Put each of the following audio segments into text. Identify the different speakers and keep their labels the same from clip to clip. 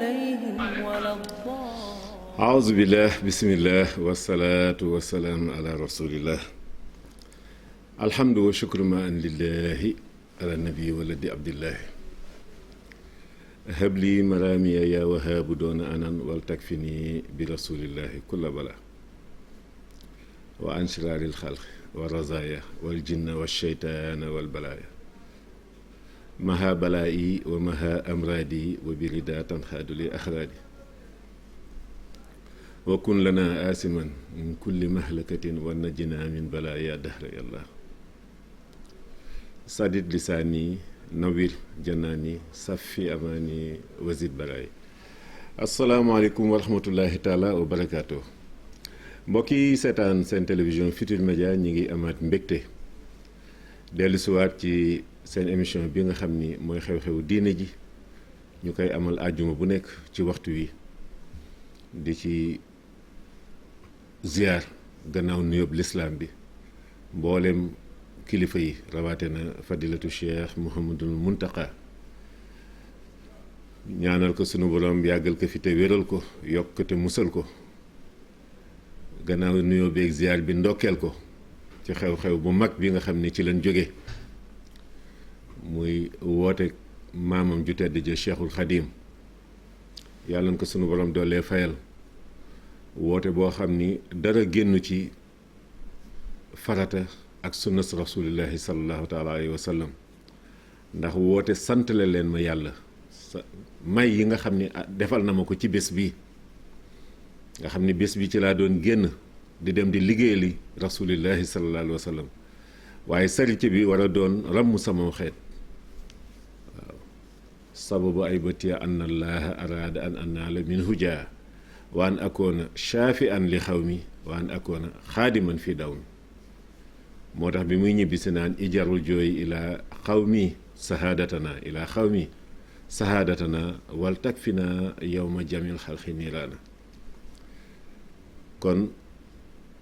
Speaker 1: عليهم ولا الضالين.
Speaker 2: أعوذ بالله بسم الله والصلاة والسلام على رسول الله. الحمد والشكر معا لله على النبي ولد عبد الله. هب لي مرامي يا وهاب دون أنن ولتكفني برسول الله كل بلاء وعن شرار الخلق والرزايا والجن والشيطان والبلايا مها بلائي ومها أمرادي وبردا تنخاد لي أخرادي وكن لنا آسما من كل مهلكة ونجنا من بلايا دهر يا الله. سدد لساني نوير جناني صفي أماني وزيد بلاي. السلام عليكم ورحمة الله تعالى وبركاته. mbokki seetaan seen télévision Futurs Médias ñi ngi amaat mbégte dellu siwaat ci seen émission bi nga xam ni mooy xew-xewu diine ji ñu koy amal àjjuma bu nekk ci waxtu wi di ci ziar gannaaw nuyób lislaam bi mboolem kilifa yi rawaate na fadilatu cheikh Mouhamadul Muntaqa ñaanal ko sunu borom yàggal ko fi te wéral ko yokk te musal ko gannaaw nuyoo beeg ziar bi ndokkeel ko ci xew-xew bu mag bi nga xam ne ci lañ jóge muy woote maamam ju tedd ja Cheikhul Khadim yàlla na ko sunu borom doolee fayal woote boo xam ni dara génn ci farata ak sunnas rasulillahi sallallahu taala alayhi wa sallam ndax woote santale leen ma yàlla may yi nga xam ni defal na ma ko ci bés bi nga xam ni bés bi ci laa doon génn di dem di liggéeyali rasulillahi sallallahu alayhi wa sallam waaye sarite bi war a doon ramm sama xeet waaw sababu ay batiya anna allaha araada an annaala min hujaa wa an akoona shaafi an li xaw mi wa an akoona xaadiman fi daw mi moo tax bi muy ñibbisi naan ijarul jooy ilaa xaw mi sahaadatana ilaa xaw mi sahaadatana wal takfina yawma jamil xalqi niiraana. kon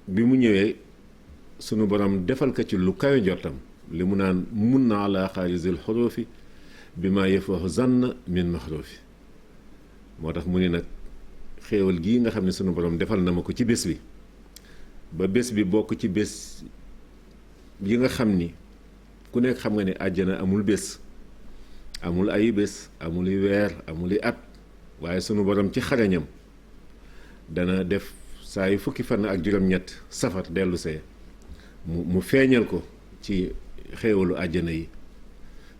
Speaker 2: bi mu ñëwee sunu borom defal ko ci lu kawe njortam li mu naan mun na ala xaarisil xoroofi bi ma yëfaxu zann min maxroofi moo tax mu ni nag xéewal gii nga xam ne sunu borom defal na ma ko ci bés bi ba bés bi bokk ci bés yi nga xam ni ku nekk xam nga ne àjjana amul bés amul ay bés amul i weer amul i at waaye sunu borom ci xarañam dana def saa yu fukki fan ak juróom-ñett safar dellu see mu feeñal ko ci xéewalu àjjana yi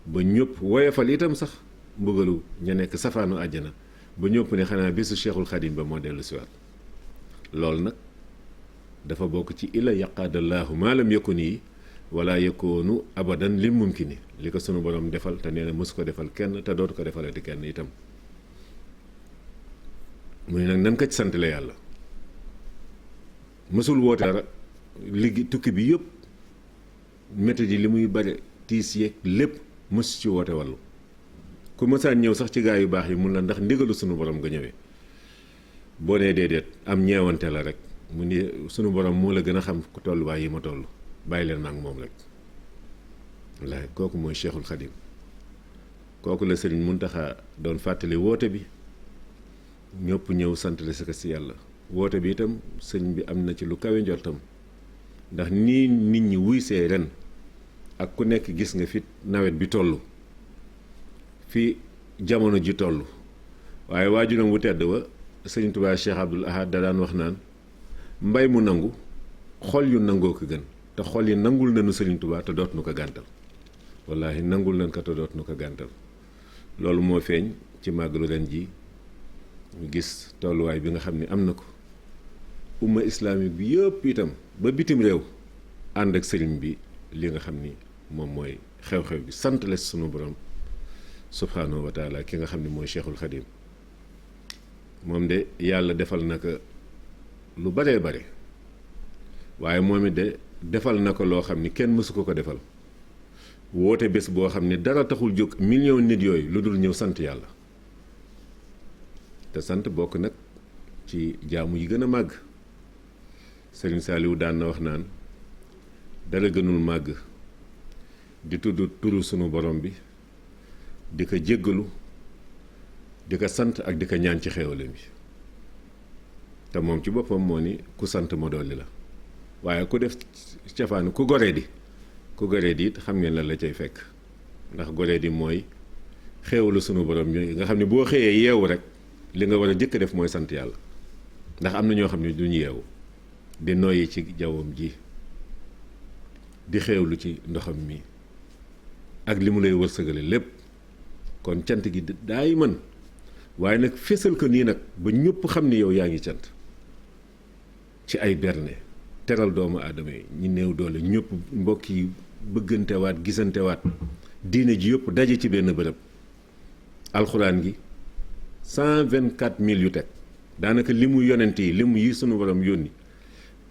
Speaker 2: ba ñëpp woyofal itam sax mbugalu ña nekk safaanu àjjana ba ñëpp ne xanaa bésu Cheikhul Khadim ba moo dellu siwaat loolu nag dafa bokk ci illa yaqaadallaahu maa lam yakun yi wala yakoonu abadan lil mumkini li ko sunu borom defal te nee na mësu ko defal kenn te dootu ko defalati kenn itam mu ne nag nan ko ci sant la yàlla mësul woote dara liggéey tukki bi yëpp métti ji li muy bare tiis yeeg lépp mësu ci woote wàllu ku mësaan ñëw sax ci gaa yu baax yi mun la ndax ndigalu sunu borom nga ñëwee boo nee déedéet am ñeewante la rek mu ni sunu borom moo la gën a xam ku tolluwaay yi ma toll bàyyi leen ma ak moom rek wallaahi kooku mooy Cheikhul Khadim kooku la Sëriñ Muntaxa doon fàttali woote bi ñëpp ñëw sant la si ko si yàlla woote bi itam sëñ bi am na ci lu kawe njortam ndax nii nit ñi wuy see ren ak ku nekk gis nga fi nawet bi toll fi jamono ji toll waaye waajuram wu tedd wa sëñ Tuubaa Cheikh Abdoul Ahad da daan wax naan mbay mu nangu xol yu nangoo ko gën te xol yi nangul nañu sëriñ Tuubaa te dootuñu ko gàntal wallaahi nangul nañ ko te dootuñu ko gàntal loolu moo feeñ ci màggalu ren ji ñu gis tolluwaay bi nga xam ne am na ko umma islamique bi yëpp itam ba bitim réew ànd ak sëriñ bi li nga xam ni moom mooy xew-xew bi sant la sunu borom subhanahu wa taala ki nga xam ne mooy Cheikhul Khadim moom de yàlla defal na ko lu baree bare waaye moom it de defal na ko loo xam ni kenn mësu ko defal woote bés boo xam ne dara taxul jóg million nit yooyu lu dul ñëw sant yàlla te sant bokk nag ci jaamu yi gën a màgg Sëriñ Saaliwu daan na wax naan dara gënul màgg di tudd turu sunu borom bi di ko jéggalu di ko sant ak di ko ñaan ci xéewalam bi te moom ci boppam moo ni ku sant ma dolli la waaye ku def cafaan ku goree di it xam ngeen lan la cay fekk ndax goree di mooy xéewalu sunu borom ñooy nga xam ne boo xëyee yeewu rek li nga war a jëkk def mooy sant yàlla ndax am na ñoo xam ne duñu yeewu di noyyi ci jawwam ji di xéewlu ci ndoxam mi ak li mu lay wërsëgale lépp kon cant gi daay mën waaye nag fésal ko nii nag ba ñëpp xam ni yow yaa ngi cant ci ay berne teral doomu aadama yi ñi néew doole ñëpp mbokk yi bëggantewaat gisantewaat diine ji yëpp daje ci benn bërëb alxuraan gi 124 000 yu teg daanaka limu yonent yi limu yi sunu borom yónni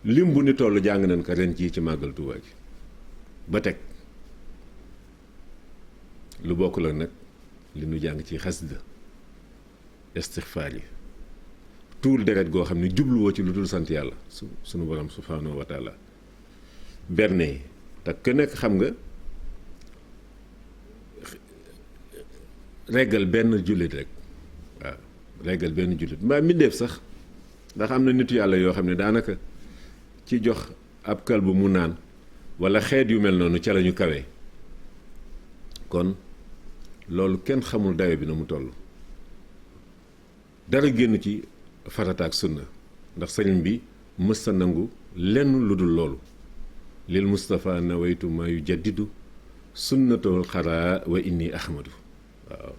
Speaker 2: lim bu ni toll jàng nañ ko ren jii ci màggal Tuubaa gi ba teg lu bokk la nag li nu jàng ci xasida istixfaar yi tuur deret goo xam ne jubluwoo ci lu dul sant yàlla sunu borom subhaanahu wa taala berne yi te ku nekk xam nga reggal benn jullit rek waaw reggal benn jullit mbaa mbindeef sax ndax am na nitu yàlla yoo xam ne daanaka ci jox ab kalbu mu naan wala xeet yu mel noonu ca lañu kawee kon loolu kenn xamul dayo bi na mu toll dara génn ci farata ak sunna ndax sëriñ bi mës sa nangu lenn lu dul loolu lil Mustafa nawaytu ma yu jaddidu sunnatul xaraa wa inni ahmadu waaw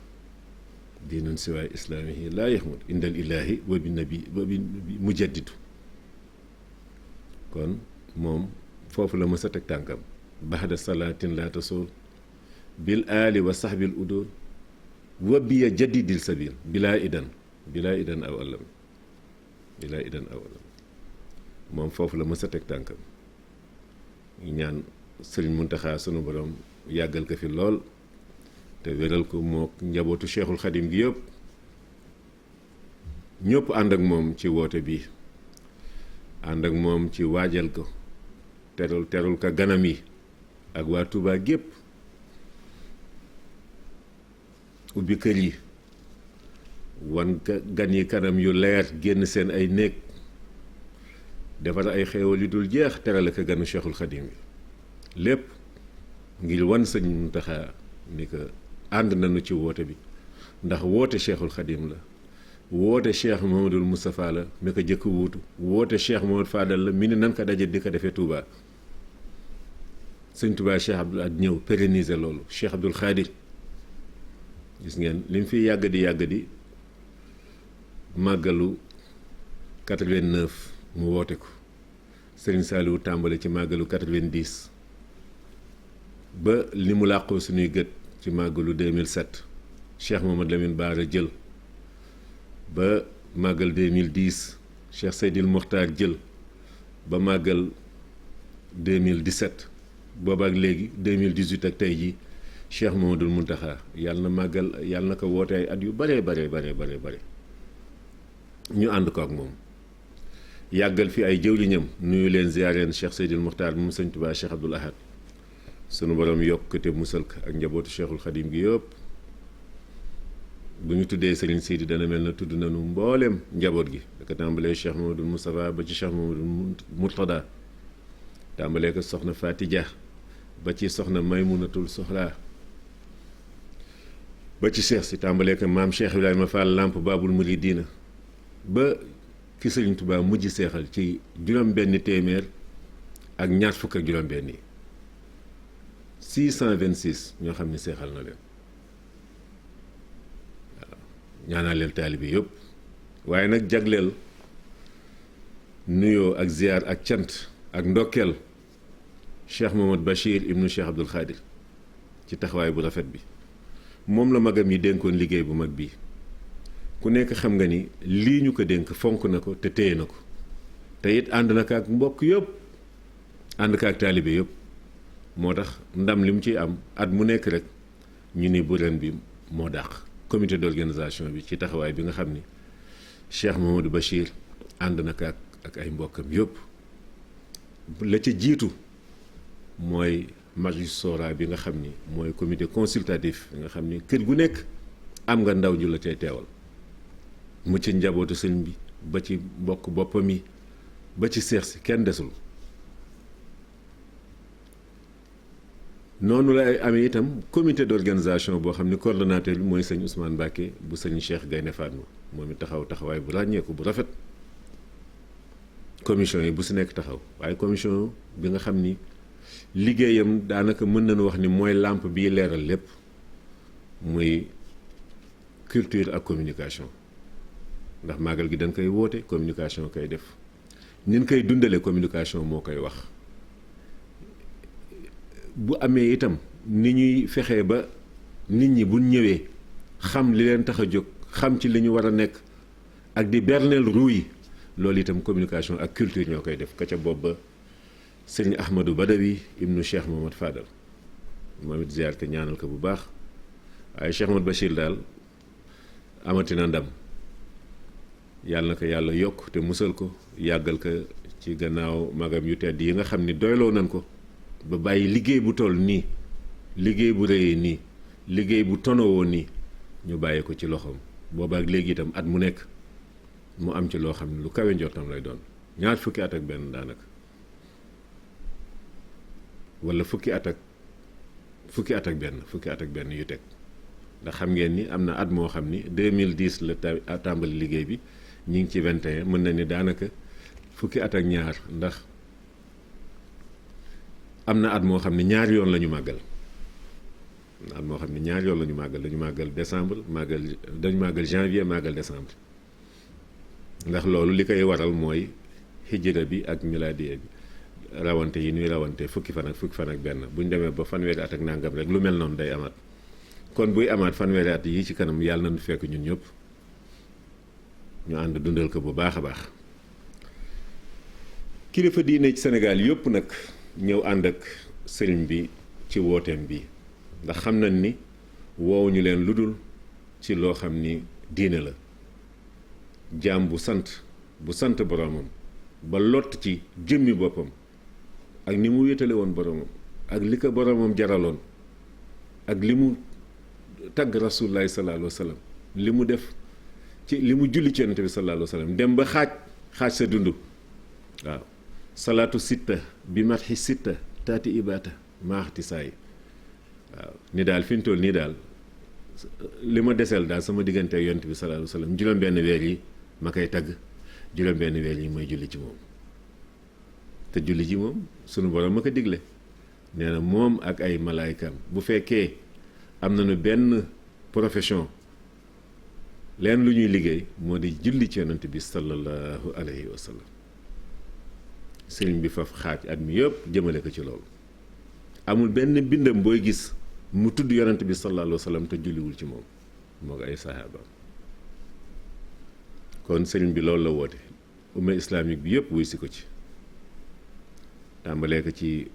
Speaker 2: diinun siwaay islaamihi laa yaxmud indal ilaahi wa bi nabi mujaddidu kon moom foofu la mës a teg tànkam baxda salaatin laa tasool bil aali wa saxbil udool wa biya jaddidil sabil bilaa idan aw alam moom foofu la mës a teg tànkam ñaan sëriñ Muntaxa sunu borom yàggal ko fi lool te wéral ko moo njabootu Cheikhul Xadim gi yëpp ñëpp ànd ak moom ci woote bi ànd ak moom ci waajal ko terul ka ganam yi ak waa Touba gépp ubbi kër yi wan gan yi kanam yu leer génn seen ay néeg defar ay xéewal yu dul jeex terale ko ganu Cheikhul Xadim yi lépp ngir wan sëñ Muntaxa ni ko ànd nañu ci woote bi ndax woote Cheikhul Xadim la woote Cheikh Mamadul Moustapha la mi ko jëkk wuutu woote Cheikh Mamadou Fadal la mi ni nan ko daje di ko defee Touba sëñ Touba Cheikh Abdoul Ahad ñëw pérenniser loolu Cheikh Abdoul Khadir gis ngeen li mu fi yàgg di màggalu 89 mu woote ko Serigne Saliou tàmbale ci màggalu 90 ba li mu làqoo suñuy gët ci màggalu 2007 Cheikh Mamadou Lamine Bara jël ba màggal 2010 Cheikh Seydil Mokhtar jël ba màggal 2017 booba ak léegi 2018 ak tey jii Cheikh Mamadou Mountakha yàlla na ko woote ay at yu bare ñu ànd ko ak moom yàggal fi ay jëwriñam nuyu leen ziareen Cheikh Seydil Mokhtar moom sëñ Touba Cheikh Abdoul Ahad sunu borom yokk te musal ko ak njabootu Cheikhul Khadim gi yëpp bu ñu tuddee Serigne Sidi dana mel na tudd nañu mbooleem njaboot gi da ko tàmbalee Cheikh Mamadou Moustapha ba ci Cheikh Mamadou Mourtada tàmbalee ko soxna Fatidia ba ci soxna Maymunatul Soxra ba ci Cheikh si tàmbalee ko maam Cheikh Ibrahima Fall Lamp Babul Muridina ba ki Serigne Touba mujj seexal ci juróom-benni téeméer ak ñaar fukk ak juróom-benn yi 626 ñoo xam ne seexal na leen waaw ñaanal leen taalibe yëpp waaye nag jagleel nuyoo ak ziar ak cant ak ndokkeel Cheikh Mohamad Bachir ibnu Cheikh Abdoul Khadir ci taxawaay bu rafet bi moom la magam yi dénkoon liggéey bu mag bii ku nekk xam nga ni lii ñu ko dénk fonk na ko te téye na ko te it ànd na ko ak mbokk yëpp ànd ko ak taalibe yëpp moo tax ndam li mu ciy am at mu nekk rek ñu ni bu ren bi moo dàq comité d'organisation bi ci taxawaay bi nga xam ni Cheikh Mamadou Bachir ànd na ko ak ay mbokkam yëpp la ca jiitu mooy magistrat bi nga xam ni mooy comité consultatif bi nga xam ni kër gu nekk am nga ndaw ju la cay teewal mu ci njabootu sëñ bi ba ci mbokk boppam yi ba ci seex si kenn desul. noonu la ay amee itam comité d'organisation boo xam ni coordonnateur bi mooy sëñ Ousmane Mbacké bu sëñ Cheikh Gaynde Fatma moom it taxaw taxawaay bu ràññeeku bu rafet. commission yi bu si nekk taxaw waaye commission bi nga xam ni liggéeyam daanaka mën nañu wax ni mooy lampe bii leeral lépp muy culture ak communication ndax màggal gi dañ koy woote communication koy def nin koy dundale communication moo koy wax. bu amee itam ni ñuy fexee ba nit ñi buñ ñëwee xam li leen tax a jóg xam ci li ñu war a nekk ak di berneel ruu yi loolu itam communication ak culture ñoo koy def ka ca bopp ba sëriñ Ahmadou Badawi ibnu Cheikh Mohamad Fadal moom it ziar ko ñaanal ko bu baax waaye Cheikh Mohamad Bachir daal amati na ndam yàlla na ko yàlla yokk te musal ko yàggal ko ci gannaaw magam yu tedd yi nga xam ni doyloo nañ ko ba bàyyi liggéey bu toll nii liggéey bu rëyee nii liggéey bu tonowoo nii ñu bàyyi ko ci loxoom boobaak léegi itam at mu nekk mu am ci loo xam ne lu kawe njortam lay doon ñaar fukki at ak benn daanaka wala fukki at ak benn yu teg ndax xam ngeen ni am na at moo xam ni 2010 la tàmbali liggéey bi ñu ngi ci 21 mën na ni daanaka fukki at ak ñaar ndax am na at moo xam ne ñaari yoon la ñu màggal dañu màggal décembre dañu màggal janvier màggal décembre ndax loolu li koy waral mooy hijra bi ak miladiya bi rawante yi ñuy rawante fukki fan ak benn bu ñu demee ba fanweeri at ak nangam rek lu mel noonu day amaat kon buy amaat fanweeri at yi ci kanam yàlla nañu fekk ñun ñëpp ñu ànd dundal ko bu baax a baax. kilifa diine ci Sénégal yëpp nag ñëw ànd ak sëriñ bi ci wooteem bi ndax xam nañ ni woowuñu leen lu dul ci loo xam ni diine la jaam bu sant boromam ba lott ci jëmmi boppam ak ni mu wéetale woon boromam ak li ko boromam jaraloon ak li mu tagg rasulullahi sallallahu alayhi wa sallam li mu def ci li mu julli ci yonent bi sallallahu alayhi wa sallam dem ba xaaj sa dund waaw salaatu sitta bi matxi sitta taati ibaata maaxti saay waaw ni daal fi mu toll nii daal li ma deseel daal sama diggante ak yonent bi sallallahu alayhi wa sallam juróom-benn weer yi ma koy tagg juróom-benn weer yi mooy julli ci moom te julli ci moom sunu borom ma ko digle nee na moom ak ay malaaykaam bu fekkee am nañu benn profession leen lu ñuy liggéey moo di julli ci yonent bi sallallahu alayhi wa sallam sëriñ bi faf xaaj at mi yëpp jëmale ko ci loolu amul benn bindam booy gis mu tudd yonent bi sallallahu alayhi wa sallam te julliwul ci moom moo ko ay saxaabaam kon sëriñ bi loolu la woote umma islamique bi yëpp wuy si ko ci tàmbalee ko ci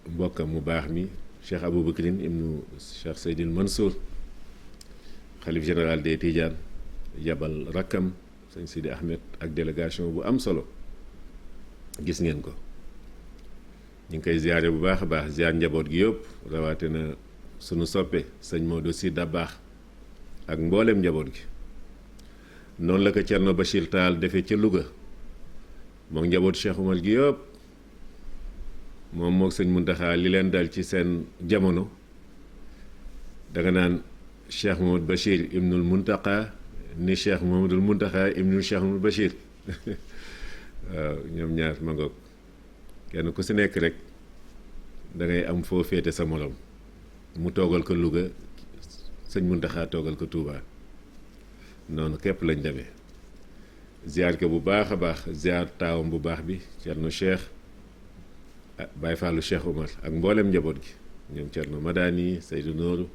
Speaker 2: mbokkam mu baax mi Cheikh Aboubacrin ibnu Cheikh Seydil Mansour xalif général des Tidianes yabal rakkam sëñ Sidi Ahmed ak délégation bu am solo gis ngeen ko ñu ngi koy ziare bu baax a baax ziar njaboot gi yëpp rawaate na sunu soppe sëñ Maodo Sy Dabakh ak mboolem njaboot gi noonu la ko Thierno Bachir Tall defee ca Louga moom njaboot Cheikh Oumar gi yëpp moom moog sëñ Muntaxa li leen dal ci seen jamono danga naan Cheikh Mamadou Bachir ibnul Muntaxa ni Cheikh Mamadul Muntaxa ibnul Cheikh Mamadou Bachir waaw ñoom ñaar ma ngoog kenn ku si nekk rek da ngay am foo féete sa morom mu toogal ko Louga sëñ Muntaxa toogal ko Touba noonu képp lañ demee ziar ko bu baax a baax ziar taawam bu baax bi Thierno Cheikh Baye Fallou Cheikh Oumar ak mboolem njaboot gi ñoom Thierno Madani Seydou Nooru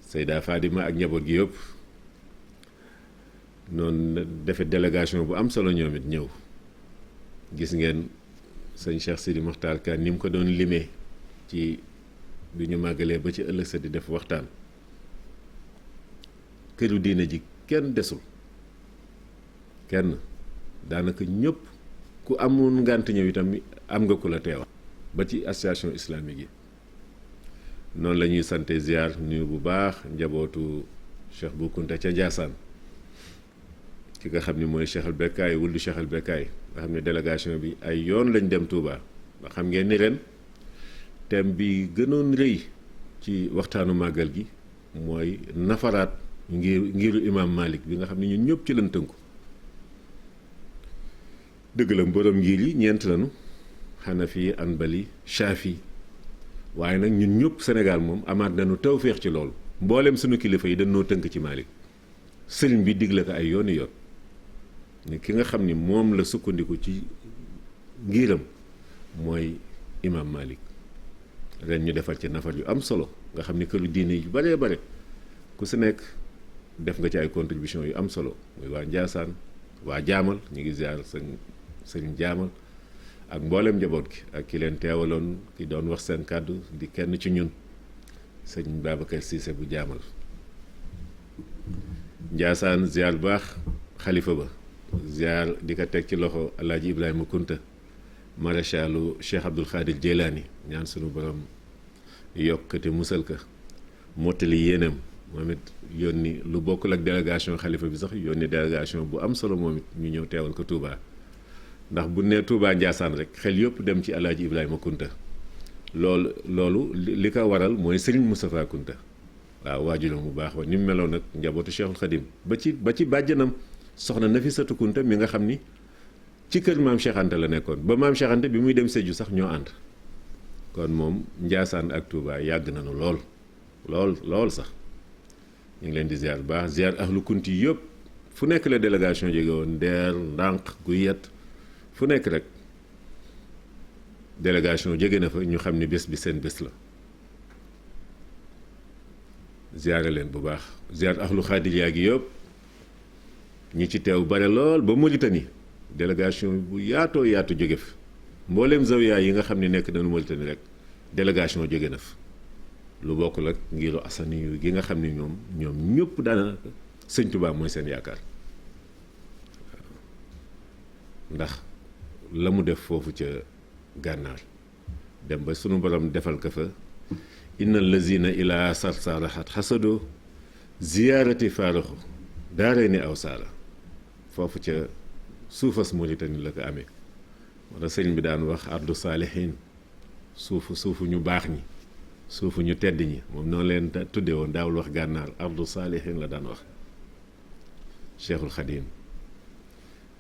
Speaker 2: Seyda Fadima ak njaboot gi yëpp noonu defe délégation bu am solo ñoom it ñëw gis ngeen sëñ Cheikh Sidi Mokhtar Ka ni mu ko doon limee ci bi ñu màggalee ba ci ëllëg sa di def waxtaan këru diine ji kenn desul kenn daanaka ñëpp ku amoon ngànt ñëw itam am nga ku la teewa ba ci association islamique yi noonu la ñuy sante ziar nuyu bu baax njabootu Cheikh Bou Kounta ca Ndiassane ki nga xam ni mooy Cheikh al Bekkaay wuldu Cheikh al Bekkaay nga xam ne délégation bi ay yoon lañ dem Touba nga xam ngeen ni ren thème bi gënoon rëy ci waxtaanu màggal gi mooy nafaraat ngiru imam Malik bi nga xam ne ñun ñëpp ci lañ tënku dëgg la borom ngir yi ñeent lañu Hanafi Hanbali Shafi waaye nag ñun ñëpp Sénégal moom amaat nañu tawféex ci loolu mboolem suñu kilifa yi dañoo tënk ci Malik sëriñ bi digle ko ay yooni yoon ne ki nga xam ni moom la sukkandiku ci ngiram mooy imam Malik ren ñu defal ci nafar yu am solo nga xam ni këru diine yu baree bare ku si nekk def nga ci ay contribution yu am solo muy waa Njaasaan waa Jaamal ñu ngi ziar sëriñ Jaamal ak mboolem njaboot gi ak ki leen teewaloon ki doon wax seen kàddu di kenn ci ñun sëñ Babacar Cissé bu Jaamal Njaasaan ziar bu baax xalifa ba ziar di ko teg ci loxo Alaaji Ibrahima Kunta maréchalu Cheikh Abdoul Khadir Jeylaani ñaan sunu borom yokkate musal ka mottali yéenam moom it yónni lu bokkul ak délégation xalifa bi sax yónni délégation bu am solo moom it ñu ñëw teewal ko Touba ndax bu nee Touba Njaasaan rek xel yëpp dem ci Alaaji Ibrahima Kunta loolu li ko waral mooy Serigne Moustapha Kunta waaw waajuram bu baax wa ni mu meloon nag njabootu Cheikhul Khadim ba ci bàjjanam soxna Nafisatu Kunta mi nga xam ni ci kër maam Cheikh Anta la nekkoon ba maam Cheikh Anta bi muy dem Sédhiou sax ñoo ànd kon moom Njaasaan ak Touba yàgg nañu lool sax ñu ngi leen di ziar bu baax ziar ahlu kunti yëpp fu nekk la délégation jóge woon Ndeer Ndànk Guyet fu nekk rek délégation jóge na fa ñu xam ni bés bi seen bés la ziare leen bu baax ziar ahlu xaadiriya gi yëpp ñi ci teew bare lool ba Mauritanie délégation bu yaatoo yaatu jóge fa mbooleem zawiya yi nga xam ne nekk nañu Mauritanie rek délégation jóge na fa lu bokkul ak ngiru asani yu gi nga xam ne ñoom ñëpp daanaka sëñ Tuubaa mooy seen yaakaar ndax la mu def foofu ca gànnaar dem ba sunu borom defal ko fa innal lazina ila sarsaraxat xasado ziyaarati faaraxu daaree ni aw saara foofu ca suufas Mauritanie la ko amee wala sëñ bi daan wax ardu saalihin suufu ñu baax ñi suufu ñu tedd ñi moom noonu leen tudde woon daawul wax gànnaar ardu saalihin la daan wax Cheikhul Khadim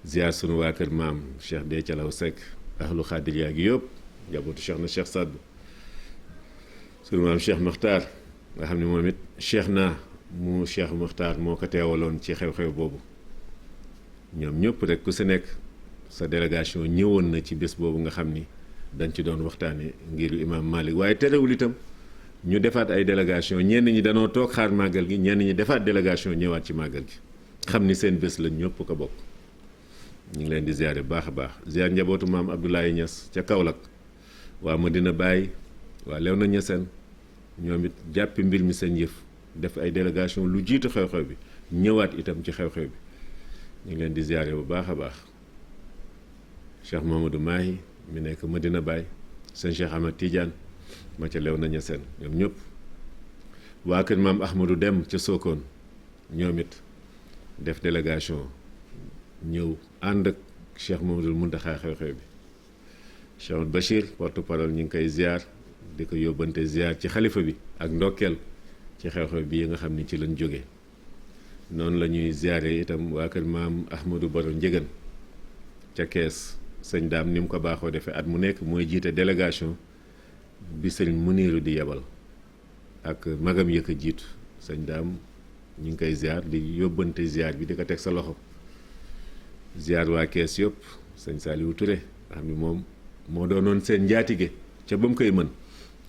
Speaker 2: ziar sunu waa kër maam Cheikh Dee Calaw Seck ahlu xaadiriya gi yëpp njabootu Cheikh na Cheikh Sadd sunu maam Cheikh Makhtar nga xam ne moom it Cheikh naa mu Cheikh Makhtar moo ko teewaloon ci xew-xew boobu ñoom ñëpp rek ku si nekk sa délégation ñëwoon na ci bés boobu nga xam ni dañ ci doon waxtaane ngir imam Malik waaye terewul itam ñu defaat ay délégation ñenn ñi danoo toog xaar màggal gi ñenn ñi defaat délégation ñëwaat ci màggal gi xam ni seen bés la ñëpp ko bokk ñu ngi leen di ziare baax a baax ziar njabootu maam Abdoulaye Niass ca Kaolack waa Medina Baye waa Léona Niassène ñoom it jàppi mbir mi seen yëf def ay délégation lu jiitu xew-xew bi ñëwaat itam ci xew-xew bi ñu ngi leen di ziare bu baax a baax Cheikh Mamadou Mahi mi nekk Medina Baye sëñ Cheikh Ahmad Tidiane ma ca Léona Niassène ñoom ñëpp waa kër maam Ahmadou Dem ca Sokone ñoom it def délégation ñëw ànd ak Cheikh Mamadou Mountakha xew-xew bi Cheikh Bachir porte-parole ñu ngi koy ziar di ko yóbbante ziar ci xalifa bi ak ndokkeel ci xew-xew bi yi nga xam ni ci lañ jóge noonu la ñuy ziare itam waa kër maam Ahmadou Baro Njëgën ca Kees sëñ daam ni mu ko baaxoo defee at mu nekk mooy jiite délégation bi sëñ Muniiru di yebal ak magam yëkk a jiitu sëñ daam ñu ngi koy ziar di yóbbante ziar bi di ko teg sa loxo ziar waa Kees yëpp sëñ Saliou Touré nga xam ni moom moo doonoon seen njaatige ca ba mu koy mën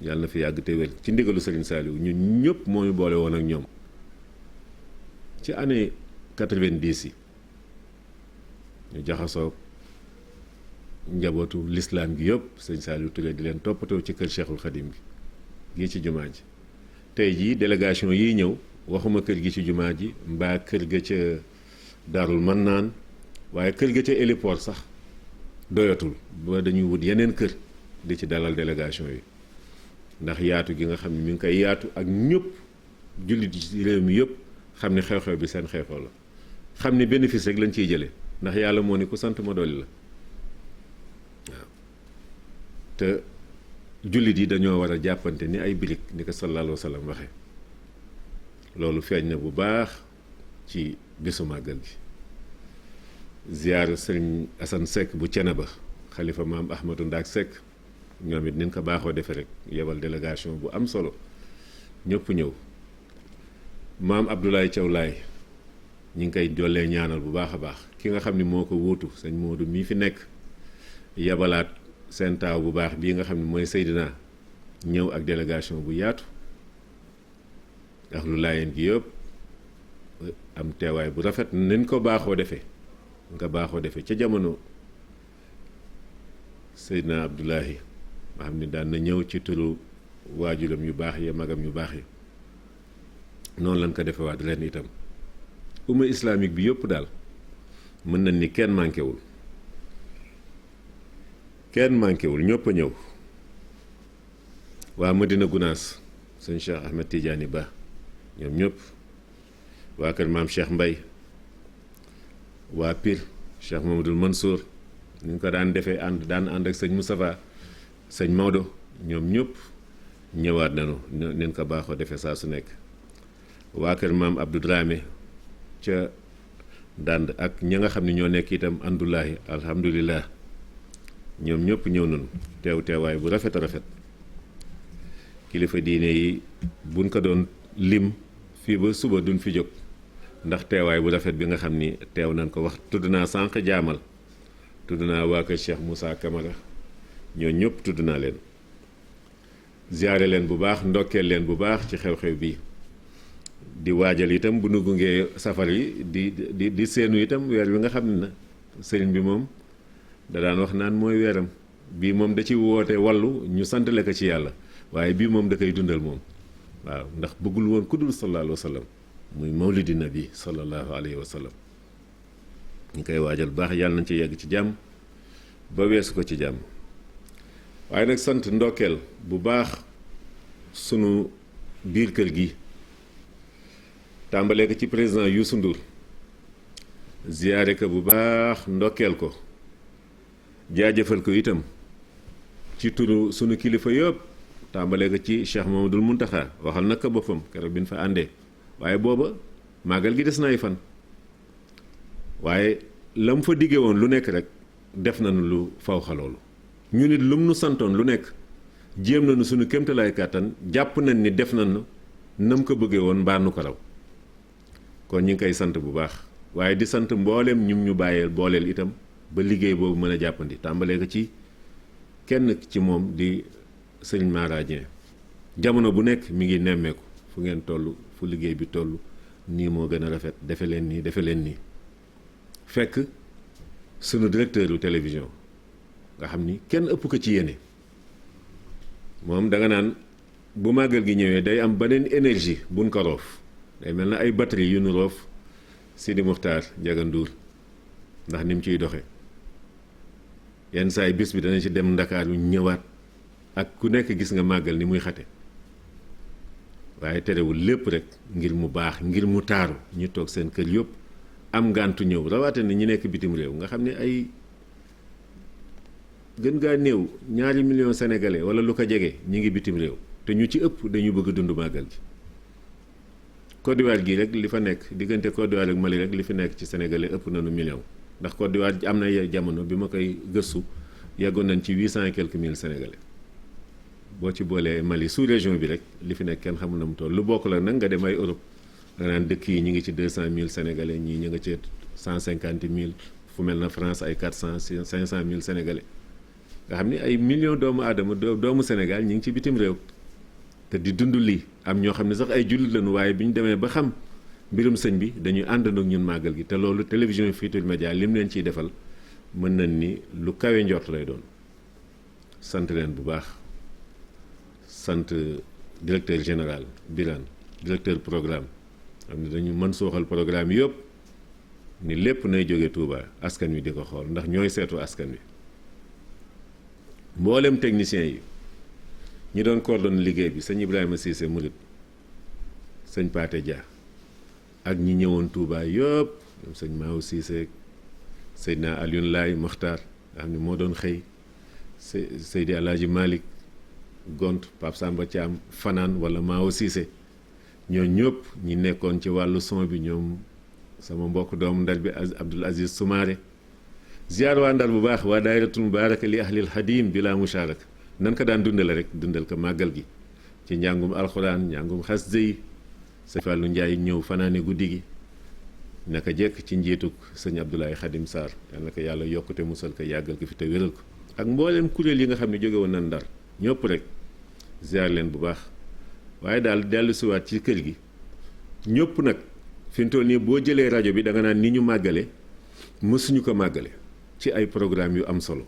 Speaker 2: yàlla na fi yàgg te wér ci ndigalu sëriñ Saliou ñun ñëpp moo ñu boole woon ak ñoom ci année 90 yi ñu jaxasoo njabootu lislaam gi yëpp sëñ Saliou Touré di leen toppatoo ci kër Cheikhul Khadim gi ci jumaa ji tey jii délégation yiy ñëw waxuma kër gi ci jumaa ji mbaa kër ga ca Daarul Mannaan waaye kër ga ca héliport sax doyatul ba dañuy wut yeneen kër di ci dalal délégation yi ndax yaatu gi nga xam ne mi ngi koy yaatu ak ñëpp jullit ci réew mi yëpp xam ne xew-xew bi seen xew-xew la xam ni bénéfice rek lañ ciy jëlee ndax yàlla moo ni ku sant ma dolli la waaw te jullit yi dañoo war a jàppante ni ay birig ni ko sallallahu alayhi wa sallam waxe loolu feeñ na bu baax ci bésu màggal gi ziyaar sëriñ Assane Seck bu Ceneba xalifa maam Ahmadou Ndaak Seck ñoom it nin ko baaxoo defee rek yebal délégation bu am solo ñëpp ñëw maam Abdoulaye Thiaw Laye ñi ngi koy jollee ñaanal bu baax a baax ki nga xam ni moo ko wuutu sëñ Modou mii fi nekk yebalaat seen taaw bu baax bii nga xam ne mooy Seydina ñëw ak délégation bu yaatu ak lu laayeen gi yëpp am teewaay bu rafet nañ ko baaxoo defee nga baaxoo defee ca jamono Seydina Abdoulahi nga xam ni daan na ñëw ci turu waajuram yu baax yi magam yu baax yi noonu lañ ko defewaat ren itam umma islamique bi yëpp daal mën nañ ni kenn manqué wul ñëpp a ñëw waa Madina Gunaas sëñ Cheikh Ahmed Tidiane Ba ñoom ñëpp waa kër maam Cheikh Mbay waa Pire Cheikh Mamadou Mansour ni ñu ko daan defee daan ànd ak sëñ Moustapha sëñ Maodo ñoom ñëpp ñëwaat nañu nen ko baaxoo defee saa su nekk waa kër maam Abdou Dramé ca dànd ak ña nga xam ne ñoo nekk itam andulaahi alhamdulillah ñoom ñëpp ñëw nañu teewaay bu rafet a rafet kilifa diine yi buñ ko doon lim fii ba suba duñ fi jóg ndax teewaay bu rafet bi nga xam ni teew nañ ko wax tudd naa sànq jaamal tudd naa waa kër Cheikh Moussa Camara ñoo ñëpp tudd naa leen ziyaare leen bu baax ndokkeel leen bu baax ci xew-xew bi di waajal itam bu nu gungee safar yi di seenu itam weer wi nga xam ne na sëriñ bi moom da daan wax naan mooy weeram bii moom da ci woote wallu ñu santale ko ci yàlla waaye bii moom da koy dundal moom waaw ndax bëggul woon ku dul sallallahu alayhi wa sallam muy mawlidi nabi sallallahu alayhi wa sallam ñu koy waajal baax yàlla nañ ci yegg ci jàmm ba weesu ko ci jàmm waaye nag sant ndokkeel bu baax sunu biir kër gi tàmbalee ko ci président Youssou Ndour ziyaare ko bu baax ndokkeel ko jaajëfal ko itam ci turu sunu kilifa yëpp tàmbalee ko ci Cheikh Mamadou Mountakha waxal nag ko boppam keroog bi ñu fa àndee waaye booba màggal gi des na ay fan waaye la mu fa diggee woon lu nekk rek def nañu lu faw xaloolu ñu nit lum nu santoon lu nekk jéem nañu sunu kéemtalaay kàttan jàpp nañ ni def nañu nam ko bëggee woon mbaa nu ko raw kon ñu ngi koy sant bu baax waaye di sant mbooleem ñum ñu bàyyeel booleel itam ba liggéey boobu mën a jàppandi tàmbalee ko ci kenn ci moom di sëriñ Mara Dieng jamono bu nekk mi ngi nemmeeku fu ngeen toll fu liggéey bi toll nii moo gën a rafet defe leen nii fekk sunu directeur u télévision nga xam ni kenn ëpp ko ci yéene moom da nga naan bu màggal gi ñëwee day am beneen énergie buñ ko roof day mel na ay batterie yu nu roof Sidi Muxtaar Njaga Nduur ndax ni mu ciy doxe yenn saa yi bis bi dana ci dem Ndakaaru ñëwaat ak ku nekk gis nga màggal ni muy xate waaye terewul lépp rek ngir mu baax ngir mu taaru ñu toog seen kër yëpp am ngàntu ñëw rawaate ni ñi nekk bitim réew nga xam ne ay gën gaa néew 2 millions sénégalais wala lu ko jege ñi ngi bitim réew te ñu ci ëpp dañu bëgg a dund màggal gi Côte d'Ivoire gii rek li fa nekk diggante Côte d'Ivoire ak Mali rek li fi nekk ci sénégalais ëpp nañu million ndax Côte d'Ivoire am na jamono bi ma koy gëstu yeggoon nañ ci 800 et quelques mille sénégalais boo ci boolee Mali sous région bi rek li fi nekk kenn xamul na mu toll lu bokk la nag nga dem ay Europe nga naan dëkk yi ñi ngi ci 200 000 sénégalais ñii ñu nga ci 150 000 fu mel na France ay 400 500 000 sénégalais nga xam ni ay millions doomu aadama doomu Sénégal ñi ngi ci bitim réew te di dund lii am ñoo xam ne sax ay jullit lañu waaye bi ñu demee ba xam mbirum sëñ bi dañuy àndandoo ak ñun màggal gi te loolu télévision Futurs Médias lim leen ciy defal mën nañ ni lu kawe njort lay doon sant leen bu baax sant directeur général Birane directeur programme xam ne dañu mën sooxal programme yëpp ni lépp nay jóge Touba askan wi di ko xool ndax ñooy seetu askan wi mboolem techniciens yi ñi doon coordonné liggéey bi sëñ Ibrahima Cissé Murid sëñ Paté Dia ak ñi ñëwoon Touba yëpp ñoom sëñ Maaw Cissé Seydina Alioune Laay Mokhtar nga xam ne moo doon xëy Seydi Alaaji Malick gont Pape Samba Thiam fanaan wala Maaw Cissé ñoo ñëpp ñi nekkoon ci wàllu son bi ñoom sama mbokk doomu Ndar bi Abdoul Aziz Soumaré ziar waa Ndar bu baax waa daayiratul mubaaraka li ahlil xadim bi laa musharaka nan ko daan dundale rek dundal ko màggal gi ci njàngum alxuraan njàngum xasida yi sëñ Fallou Ndiaye ñëw fanaane guddi gi naka jekk ci njiituk sëñ Abdoulaye Khadim Sarr yal na ko yàlla yokkute musal ko yàggal ko fi te wéral ko ak mbooleem kuréel yi nga xam ne jóge woon nan Ndar ñëpp rek ziar leen bu baax waaye daal dellu siwaat ci kër gi ñëpp nag fi mu toll nii boo jëlee rajo bi da nga naan ni ñu màggale mësuñu ko màggale ci ay programme yu am solo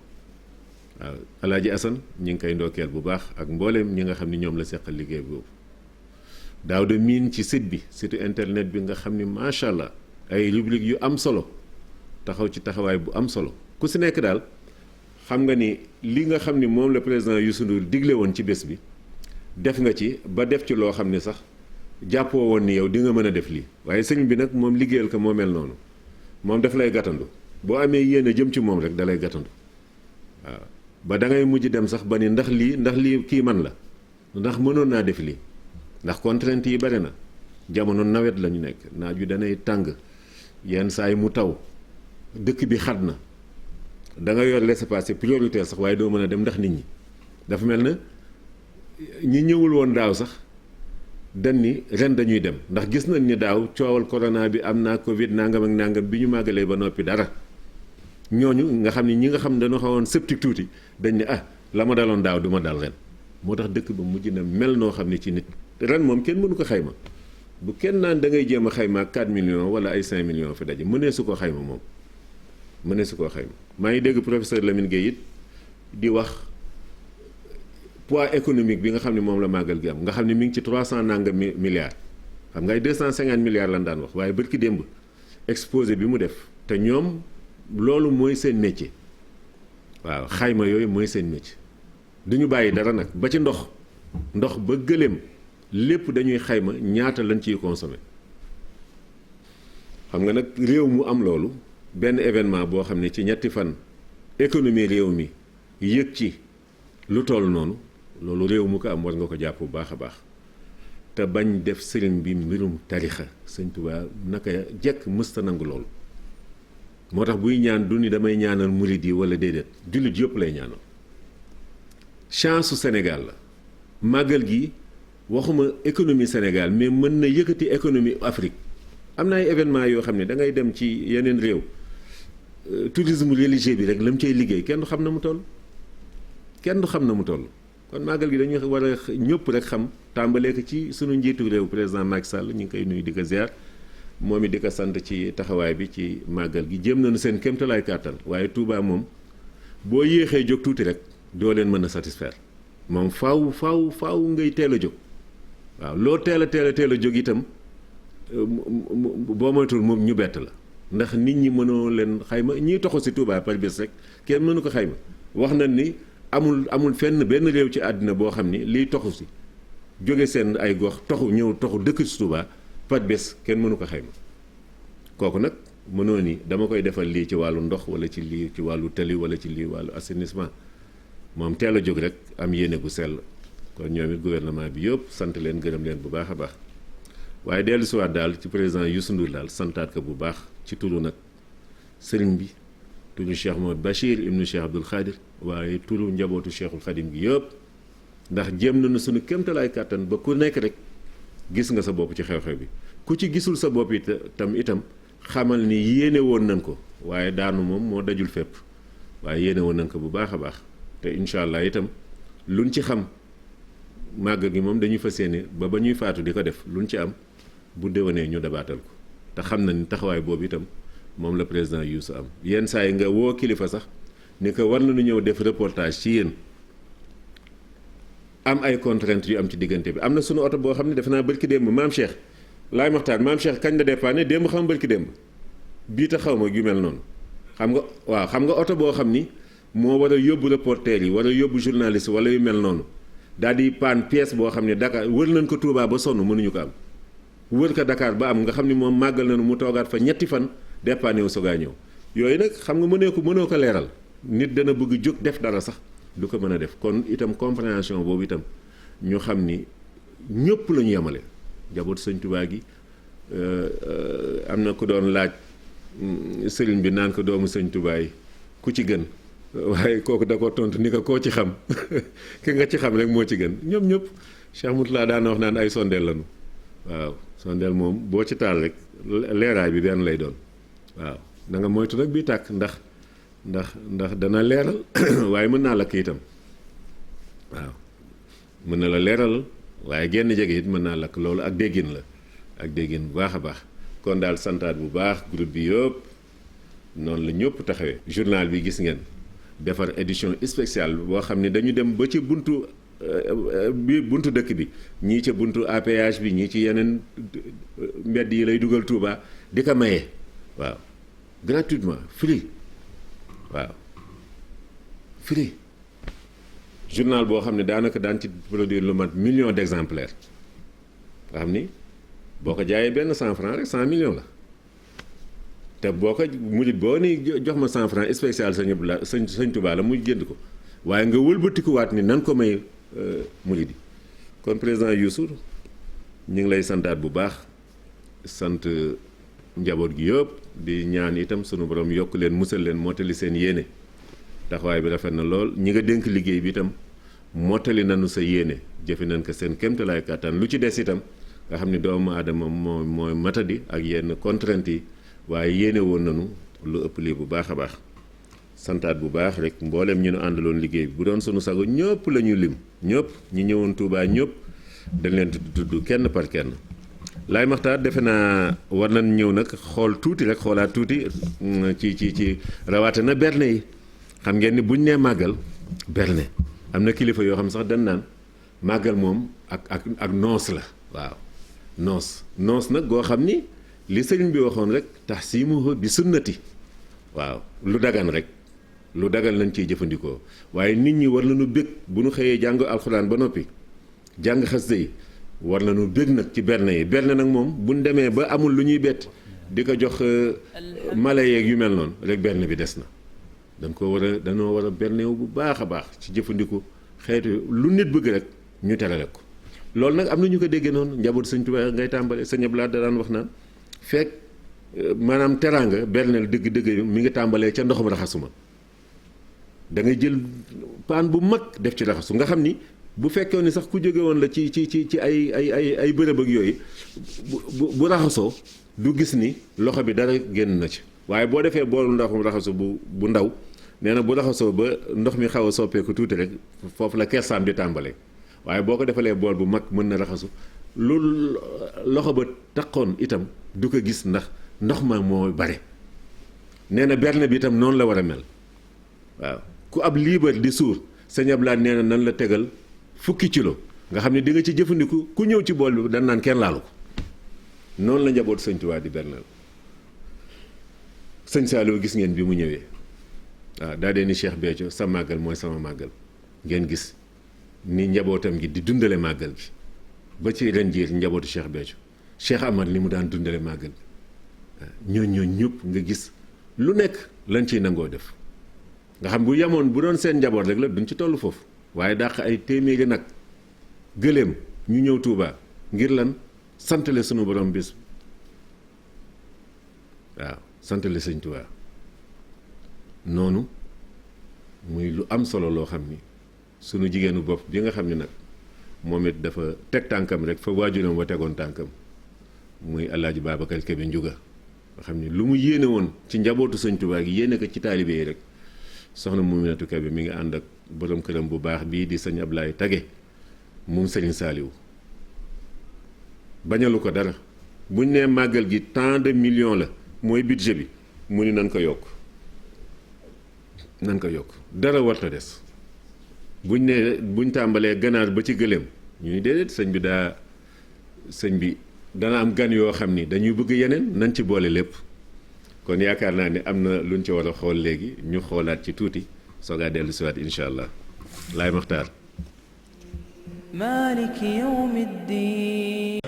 Speaker 2: waaw Alaaji Asan ñi ngi koy ndokkeel bu baax ak mbooleem ñi nga xam ne ñoom la seqal liggéey boobu daaw de miin ci site bi site internet bi nga xam ni macha allah ay rubrique yu am solo taxaw ci taxawaay bu am solo ku si nekk daal xam nga ni li nga xam ni moom la président Youssou Ndour digle woon ci bés bi def nga ci ba def ci loo xam ne sax jàppoo woon ni yow di nga mën a def lii waaye sëñ bi nag moom liggéeyal ko moo mel noonu moom daf lay gàttandu boo amee yéen a jëm ci moom rek da lay gàttandu waaw ba da ngay mujj dem sax ba ni ndax lii kii man la ndax mënoon naa def lii ndax contrainte yi bari na jamono nawet la ñu nekk naaj wi danay tàng yenn saa yi mu taw dëkk bi xat na da nga yor laissez-passer prioritaire sax waaye doo mën a dem ndax nit ñi dafa mel na ñi ñëwul woon daaw sax dañ ni ren dañuy dem ndax gis nañ ni daaw coowal corona bi am naa Covid nangam ak nangam bi ñu màggalee ba noppi dara ñooñu nga xam ni ñi nga xam ne dañoo xawoon sceptique tuuti dañ ne la ma daloon daaw du ma dal ren moo tax dëkk ba mujj na mel noo xam ne ci nit ren moom kenn mënu ko xayma bu kenn naan da ngay jéem a xayma 4 millions wala ay 5 millions fi daje mënee su ko xayma moom mënee su koo xayma maa ngi dégg professeur Lamine Gueye it di wax poids économique bi nga xam ne moom la màggal gi am nga xam ne mi ngi ci 300 nangam milliards xam nga ay 250 milliards lan daan wax waaye bërki démb exposé bi mu def te ñoom loolu mooy seen métier waaw xayma yooyu mooy seen métier du ñu bàyyi dara nag ba ci ndox ba gëléem lépp dañuy xayma ñaata lañ ciy consommer xam nga nag réew mu am loolu benn événement boo xam ne ci ñetti fan économie réew mi yëg ci lu toll noonu loolu réew mu ko am war nga ko jàpp bu baax a baax te bañ def sëriñ bi mbirum tarixa sëñ Tuubaa naka jekk mësta nangu loolu moo tax buy ñaan du ni damay ñaanal murid yi wala déedéet jullit yëpp lay ñaanal chance su Sénégal la màggal gi waxuma économie Sénégal mais mën na yëkkati économie Afrique am na ay événement yoo xam ne da ngay dem ci yeneen réew tourisme religieux bi rek la mu cay liggéey kenn du xam na mu toll kon màggal gi dañuy war a ñëpp rek xam tàmbalee ko ci sunu njiitu réew président Macky Sall ñu ngi koy nuyu di ko ziar moom it di ko sant ci taxawaay bi ci màggal gi jéem nañu seen kéemtalaay kàttan waaye Touba moom boo yéexee jóg tuuti rek doo leen mën a satisfaire moom faaw ngay teel a jóg waaw loo teel a jóg itam boo moytul moom ñu bett la ndax nit ñi mënoo leen xayma ñiy toxu si Touba par bés rek kenn mënu ko xayma wax na ni amul fenn benn réew ci àddina boo xam ni liy toxu si jóge seen ay gox toxu dëkk si Touba par bés kenn mënu ko xayma kooku nag mënoo ni dama koy defal lii ci wàllu ndox wala ci lii ci wàllu tali wala ci lii wàllu assainissement moom teel a jóg rek am yéene gu sell kon ñoom it gouvernement bi yëpp sant leen gërëm leen bu baax a baax waaye dellu siwaat daal ci président Youssou Ndour daal santaat ko bu baax ci turu nag sëriñ bi turu Cheikh Mouhamed Bachir ibnu Cheikh Abdoul Khadir waaye turu njabootu Cheikhul Khadim gi yëpp ndax jéem nañu suñu kéemtalaay kàttan ba ku nekk rek gis nga sa bopp ci xew-xew bi ku ci gisul sa bopp itam xamal ni yéene woon nañ ko waaye daanu moom moo dajul fépp waaye yéene woon nañ ko bu baax a baax te incha allah itam luñ ci xam màgg gi moom dañuy fas yéene ba ñuy faatu di ko def luñ ci am bu déwénee ñu dabaatal ko te xam na ni taxawaay boobu itam moom la président Youssou am yenn saa yi nga woo kilifa sax ni ko war nañu ñëw def reportage ci yéen am ay contraintes yu am ci diggante bi am na sunu oto boo xam ne defe naa bërki démb maam Cheikh laay maxtaan maam Cheikh kañ la dépanné démb xam bërki démb bii ta xaw ma yu mel noonu xam nga oto boo xam ni moo war a yóbbu reporter yi war a yóbbu journaliste wala yu mel noonu daal di paan pièce boo xam ne Dakar wër nañ ko Touba ba sonn mënuñu ko am wër ko Dakar ba am nga xam ni moom màggal nañu mu toogaat fa ñetti fan dépanné wu sogaa ñëw yooyu nag xam nga mënoo ko leeral nit dana bëgg jóg def dara sax du ko mën a def kon itam compréhension boobu itam ñu xam ni ñëpp la ñu yemale njaboot sëñ Tuubaa gi am na ku doon laaj sëriñ bi naan ko doomu sëñ Tuubaa yi ku ci gën waaye kooku da ko tontu ni ko koo ci xam ki nga ci xam rek moo ci gën ñoom ñëpp Cheikh Moutalla daan wax naan ay sondeel lañu waaw sondeel moom boo ci taal rek leeraay bi benn lay doon waaw da nga moytu nag bii tàkk ndax dana leeral waaye mën naa lakk itam waaw mën na la leeral waaye genn jege it mën naa lakk loolu ak déggin la ak déggin bu baax a baax kon daal santaat bu baax groupe bi yëpp noonu la ñëpp taxawee journal bi gis ngeen defar édition spéciale boo xam ne dañu dem ba ci buntu dëkk bi ñii ca buntu APH bi ñii ci yeneen mbedd yi lay dugal Touba di ko maye waaw gratuitement free waaw free journal boo xam ne daanaka daan ci produire lu mat million d'exemplaires nga xam ni boo ko jaayee benn 100 francs rek 100 millions la te boo ko mujj boo ni jox ma 100 francs spécial sëñ Touba la muy jënd ko waaye nga wëlbatikuwaat ni nan ko may mujj di kon président Youssou ñu ngi lay santaat bu baax sant njaboot gi yëpp di ñaan itam sunu borom yokk leen musal leen mottali seen yéene taxawaay bi rafet na lool ñi nga dénk liggéey bi itam mottali nañu sa yéene jëfe nañ ko seen kéemtalaay kàttan lu ci des itam nga xam ni doomu aadama mooy matadi ak yenn contraintes yi waaye yéene woon nañu lu ëpp lii bu baax a baax santaat bu baax rek mboolem ñu nu àndaloon liggéey bi bu doon sunu sago ñëpp la ñu lim ñëpp ñi ñëwoon Touba ñëpp dañ leen tudd kenn par kenn Laay Maxtaar defe naa war nañ ñëw nag xool tuuti rek xoolaat tuuti ci rawaate na berne yi xam ngeen ni buñ nee màggal berne am na kilifa yoo xam sax dañ naan màggal moom ak noos la waaw noos nag goo xam ni li sëriñ bi waxoon rek tahsimuhu bi sunnati waaw lu dagan rek lu dagan lañ ciy jëfandikoo waaye nit ñi war nañu bég bu ñu xëyee jàng alxuraan ba noppi jàng xasida yi war nañu bég nag ci berne yi berne nag moom buñ demee ba amul lu ñuy bett di ko jox mala yeeg yu mel noonu rek berne bi des na dañoo war a bernewu bu baax a baax ci jëfandiku xeetu lu nit bëgg rek ñu terale ko loolu nag am na ñu ko déggee noonu njaboot sëñ Tuubaa ngay tàmbale sëñ Abdou Lahad da daan wax naan fekk maanaam teraanga berneel dëgg-dëgg mi ngi tàmbalee ca ndoxum raxasuma da ngay jël paan bu mag def ci raxasu nga xam ni bu fekkee ni sax ku jóge woon la ci ay bërëb ak yooyu bu raxasoo du gis ni loxo bi dara génn na ci waaye boo defee boolu ndoxum raxasu bu ndaw nee na bu raxasoo ba ndox mi xaw a soppeeku tuuti rek foofu la kersaam di tàmbalee waaye boo ko defalee bool bu mag mën na raxasu lu loxo ba taqoon itam du ko gis ndax ndox ma moo bare nee na berne bi itam noonu la war a mel waaw ku ab liibar di suur sëñ Abdou Lahad nee na nan la tegal fukki kilo nga xam ne di nga ci jëfandiku ku ñëw ci bool bi dañ naan kenn laalu ko noonu la njaboot sëñ Tuubaa di berneel sëñ Saliou gis ngeen bi mu ñëwee waaw daa dee ni Cheikh Béthio sa màggal mooy sama màggal ngeen gis ni njabootam gi di dundale màggal gi ba ci ren jii njabootu Cheikh Béthio Cheikh Amar li mu daan dundale màggal bi ñooñ ñëpp nga gis lu nekk lañ ciy nangoo def nga xam bu yemoon bu doon seen njaboot rek la duñ ci toll foofu waaye dàq ay téeméeri nag gëléem ñu ñëw Touba ngir lan santale sunu borom bis waaw santale sëñ Touba noonu muy lu am solo loo xam ni sunu jigéenu bopp bi nga xam ni nag moom it dafa teg tànkam rek fa waajuram wa tegoon tànkam muy Alaaji Babacar Kebe Njuga nga xam ni lu mu yéene woon ci njabootu sëñ Touba gi yéene ko ci taalibe yi rek soxna Muminatu Kebe mi ngi ànd ak borom këram bu baax bii di sëñ Ablaye Tage moom sëriñ Saaliwu bañalu ko dara buñ nee màggal gi tant de millions la mooy budget bi mu ni nan ko yokk dara warta des buñ tàmbalee ganaar ba ci gëléem ñu ni déedéet sëñ bi dana am gan yoo xam ni dañuy bëgg yeneen nañ ci boole lépp kon yaakaar naa ni am na luñ ci war a xool léegi ñu xoolaat ci tuuti soogaa dellu siwaat incha allah Laay Maxtaar
Speaker 1: مالك يوم الدين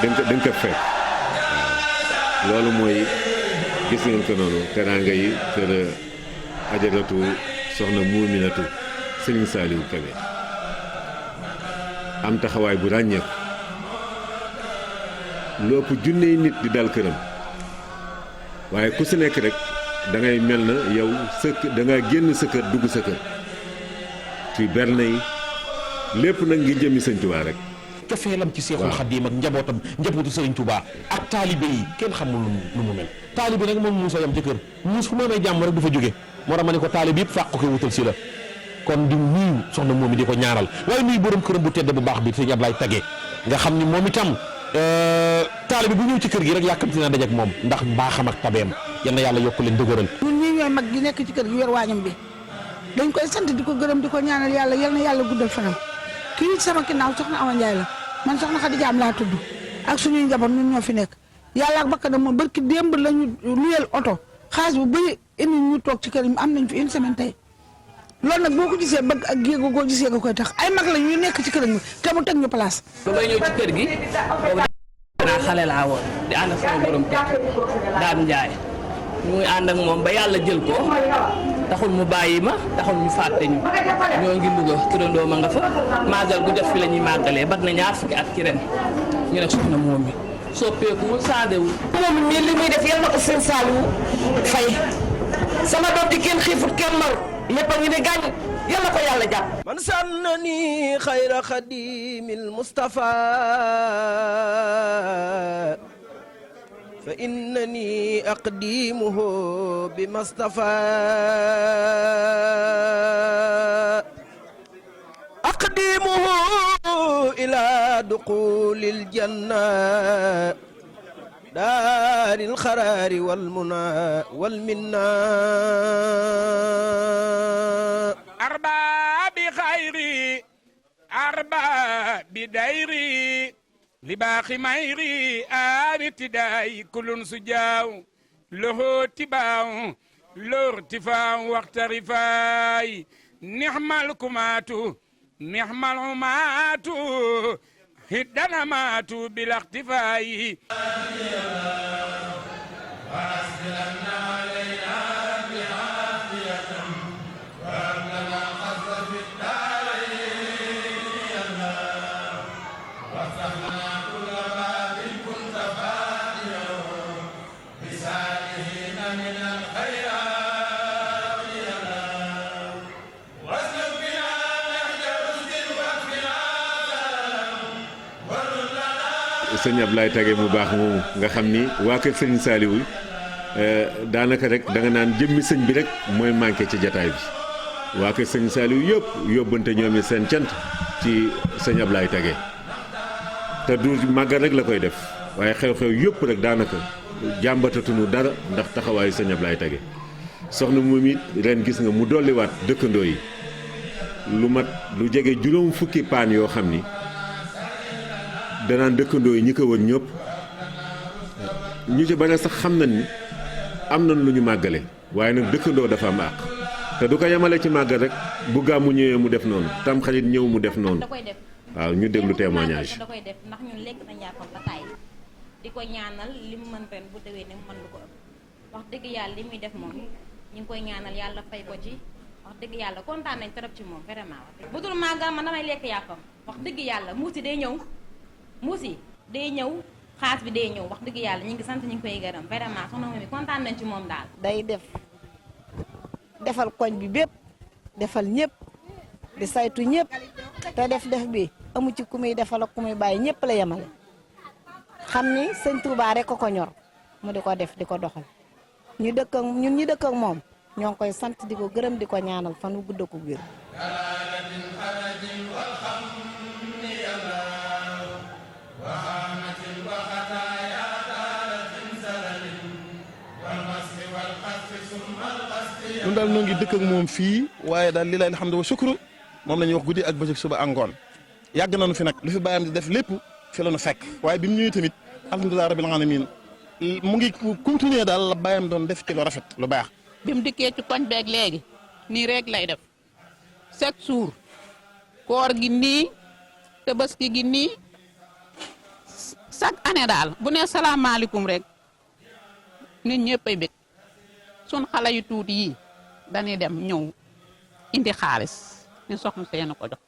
Speaker 2: da nga ko fekk loolu mooy gis ngeen ko noonu teraanga yi kër ajaratu soxna Muuminatu Serigne Saliou Kébé am taxawaay bu ràññeeku lu ëpp junney nit di dal këram waaye ku si nekk rek da ngay mel na yow da nga génn sa kër dugg sa kër ci berne yi lépp nag ngi jëmi Sëñ Tuubaa rek.
Speaker 3: cofeelam ci Seexul Xadiim ak njabootu Sëriñ Tuubaa ak taalibe yi kenn xamul lu mu mel taalibe nag moom muusa yam ci kër muus fu mu amee jàmm rek du fa jóge moo tax ma ne ko taalibe yëpp fàq ko wutal si la kon di nuyu soxna moom di ko ñaanal waaye nuyu borom këram bu tedd bu baax bi Sëriñ Ablaye Tage nga xam ni moom itam taalibe bu ñëw ci kër gi rek yàkkamti naa daje ak moom ndax mbaaxam ak tabeem yal na yàlla yokk leen dëgëral.
Speaker 4: ñun ñii ñooy mag gi nekk ci kër gi yor waañam bi dañ koy sant di ko gërëm di ko ñaanal yàlla yal na yàlla guddal fanam kii sama ginnaaw soxna Awa Ndiaye la man soxna Xadi Jaam laa tudd ak suñuy njaboot ñun ñoo fi nekk yàlla ak bakkanam moom barki démb lañu luyeel oto xaalis bu bëri indi ñu toog ci kër yi am nañ fi une semaine tey loolu nag boo ko gisee bëgg ak géego koo gisee nga koy tax ay mag la ñu nekk ci kër gi te mu teg ñu place.
Speaker 1: ba may ñëw ci kër gi boobu naa xale laa woon di ànd ak sama borom kër Daam Njaay ñu ngi ànd ak moom ba yàlla jël ko taxul mu bàyyi ma taxul ñu fàtte ñu ñoo ngi Louga turandoo ma nga fa màggal gu jot fi la ñuy màggalee bat na ñaar fukki at ci ren ñu ne soxna moom mi soppeekuwul saadewul
Speaker 5: moom mii li muy def yal na ko seen Saliou fay sama doom di kenn xiifut kenn mar lépp a ngi ne gàññ yal na ko yàlla jàpp
Speaker 6: man sànnani xayra xadimil Mustafa fa innani aqdimuhu bi Mustafa aqdimuhu ila duxulil janna daaril xaraari wal muna wal minna
Speaker 7: arba bi xayri arba bi dayri li baaxi mayri anitidaay kulun su jaaw loxo tibaaw lor tifaaw waxtarifaay nixmal kumaatu nixmal xumaatu hiddana maatu bilaxtifaay
Speaker 2: sëñ Ablaye Tage mu baax moomu nga xam ni waa kër sëñ Saliou daanaka rek da nga naan jëmmi sëñ bi rek mooy manqué ci jataay bi waa kër sëñ Saliou yëpp yóbbante ñoom it seen cant ci sëñ Ablaye Tage te du màggal rek la koy def waaye xew-xew yëpp rek daanaka jàmbatatunu dara ndax taxawaayu sëñ Ablaye Tage soxna moom it ren gis nga mu dolliwaat dëkkandoo yi lu jege juróom fukki paan yoo xam ni danaan dëkkandoo yi ñi ko wër ñëpp ñu ci bare sax xam nañ ni am nañ lu ñu màggale waaye nag dëkkandoo dafa am àq te du ko yemale ci màggal rek bu gàmmu ñëwee mu def noonu tam xarit ñëw mu def noonu waaw ñu déglu témoignage
Speaker 8: da koy def ndax ñun lekk nañ yàppam ba tàyyi di ko ñaanal li mu mën ren bu déwee ne mën lu ko ëpp wax dëgg yàlla li muy def moom ñu ngi koy ñaanal yàlla fay ko ci wax dëgg yàlla kontaan nañ trop ci moom vraiment bu dul màggal man damay lekk yàppam wax dëgg yàlla muusi day ñëw muusi day ñëw xaas bi day ñëw wax dëgg yàlla ñu ngi sant ñu ngi koy gërëm vraiment soxna moom mi kontaan nañ ci moom daal.
Speaker 4: day defal koñ bi bépp defal ñëpp di saytu ñëpp te def bi amu ci ku muy defal ak ku muy bàyyi ñëpp la yemale xam ni sëñ Touba rek ko ñor mu di ko def di ko doxal ñu dëkk ak ñun ñi dëkk ak moom ñoo ngi koy sant di ko gërëm di ko ñaanal fan wu gudd ko wér.
Speaker 9: ñun daal noo ngi dëkk ak moom fii waaye daal lillahi alhamdu wa shukru moom la ñuy wax guddi ak bëccëg suba ak ngoon yàgg nañu fi nag lu fi bàyyam di def lépp fi la ñu fekk waaye bi mu ñëwee tamit alhamdulilah rabbil alamin mu ngi continuer daal la bàyyam doon def ci lu rafet lu baax.
Speaker 10: bi mu dikkee ci koñ beeg léegi nii rek lay def chaque jour koor gi nii tabaski gi nii chaque année daal bu nee salaamaaleykum rek nit ñëppay bëgg sun xale yu tuuti yi dañuy dem ñëw indi xaalis ni soxna seen ko jox.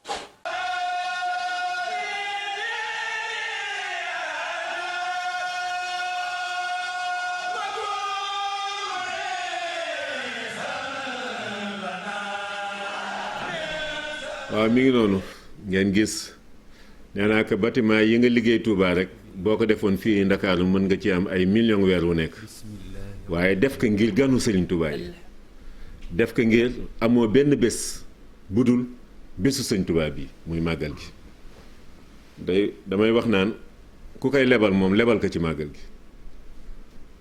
Speaker 2: waaw mi ngi noonu ngeen gis nee naa ko bâtiment yi nga liggéey Touba rek boo ko defoon fii Ndakaaru mën nga ci am ay millions weer wu nekk waaye def ko ngir ganu Serigne Touba yi def ko ngir amoo benn bés bu dul bésu Serigne Touba bi muy màggal gi damay wax naan ku koy lebal moom lebal ko ci màggal gi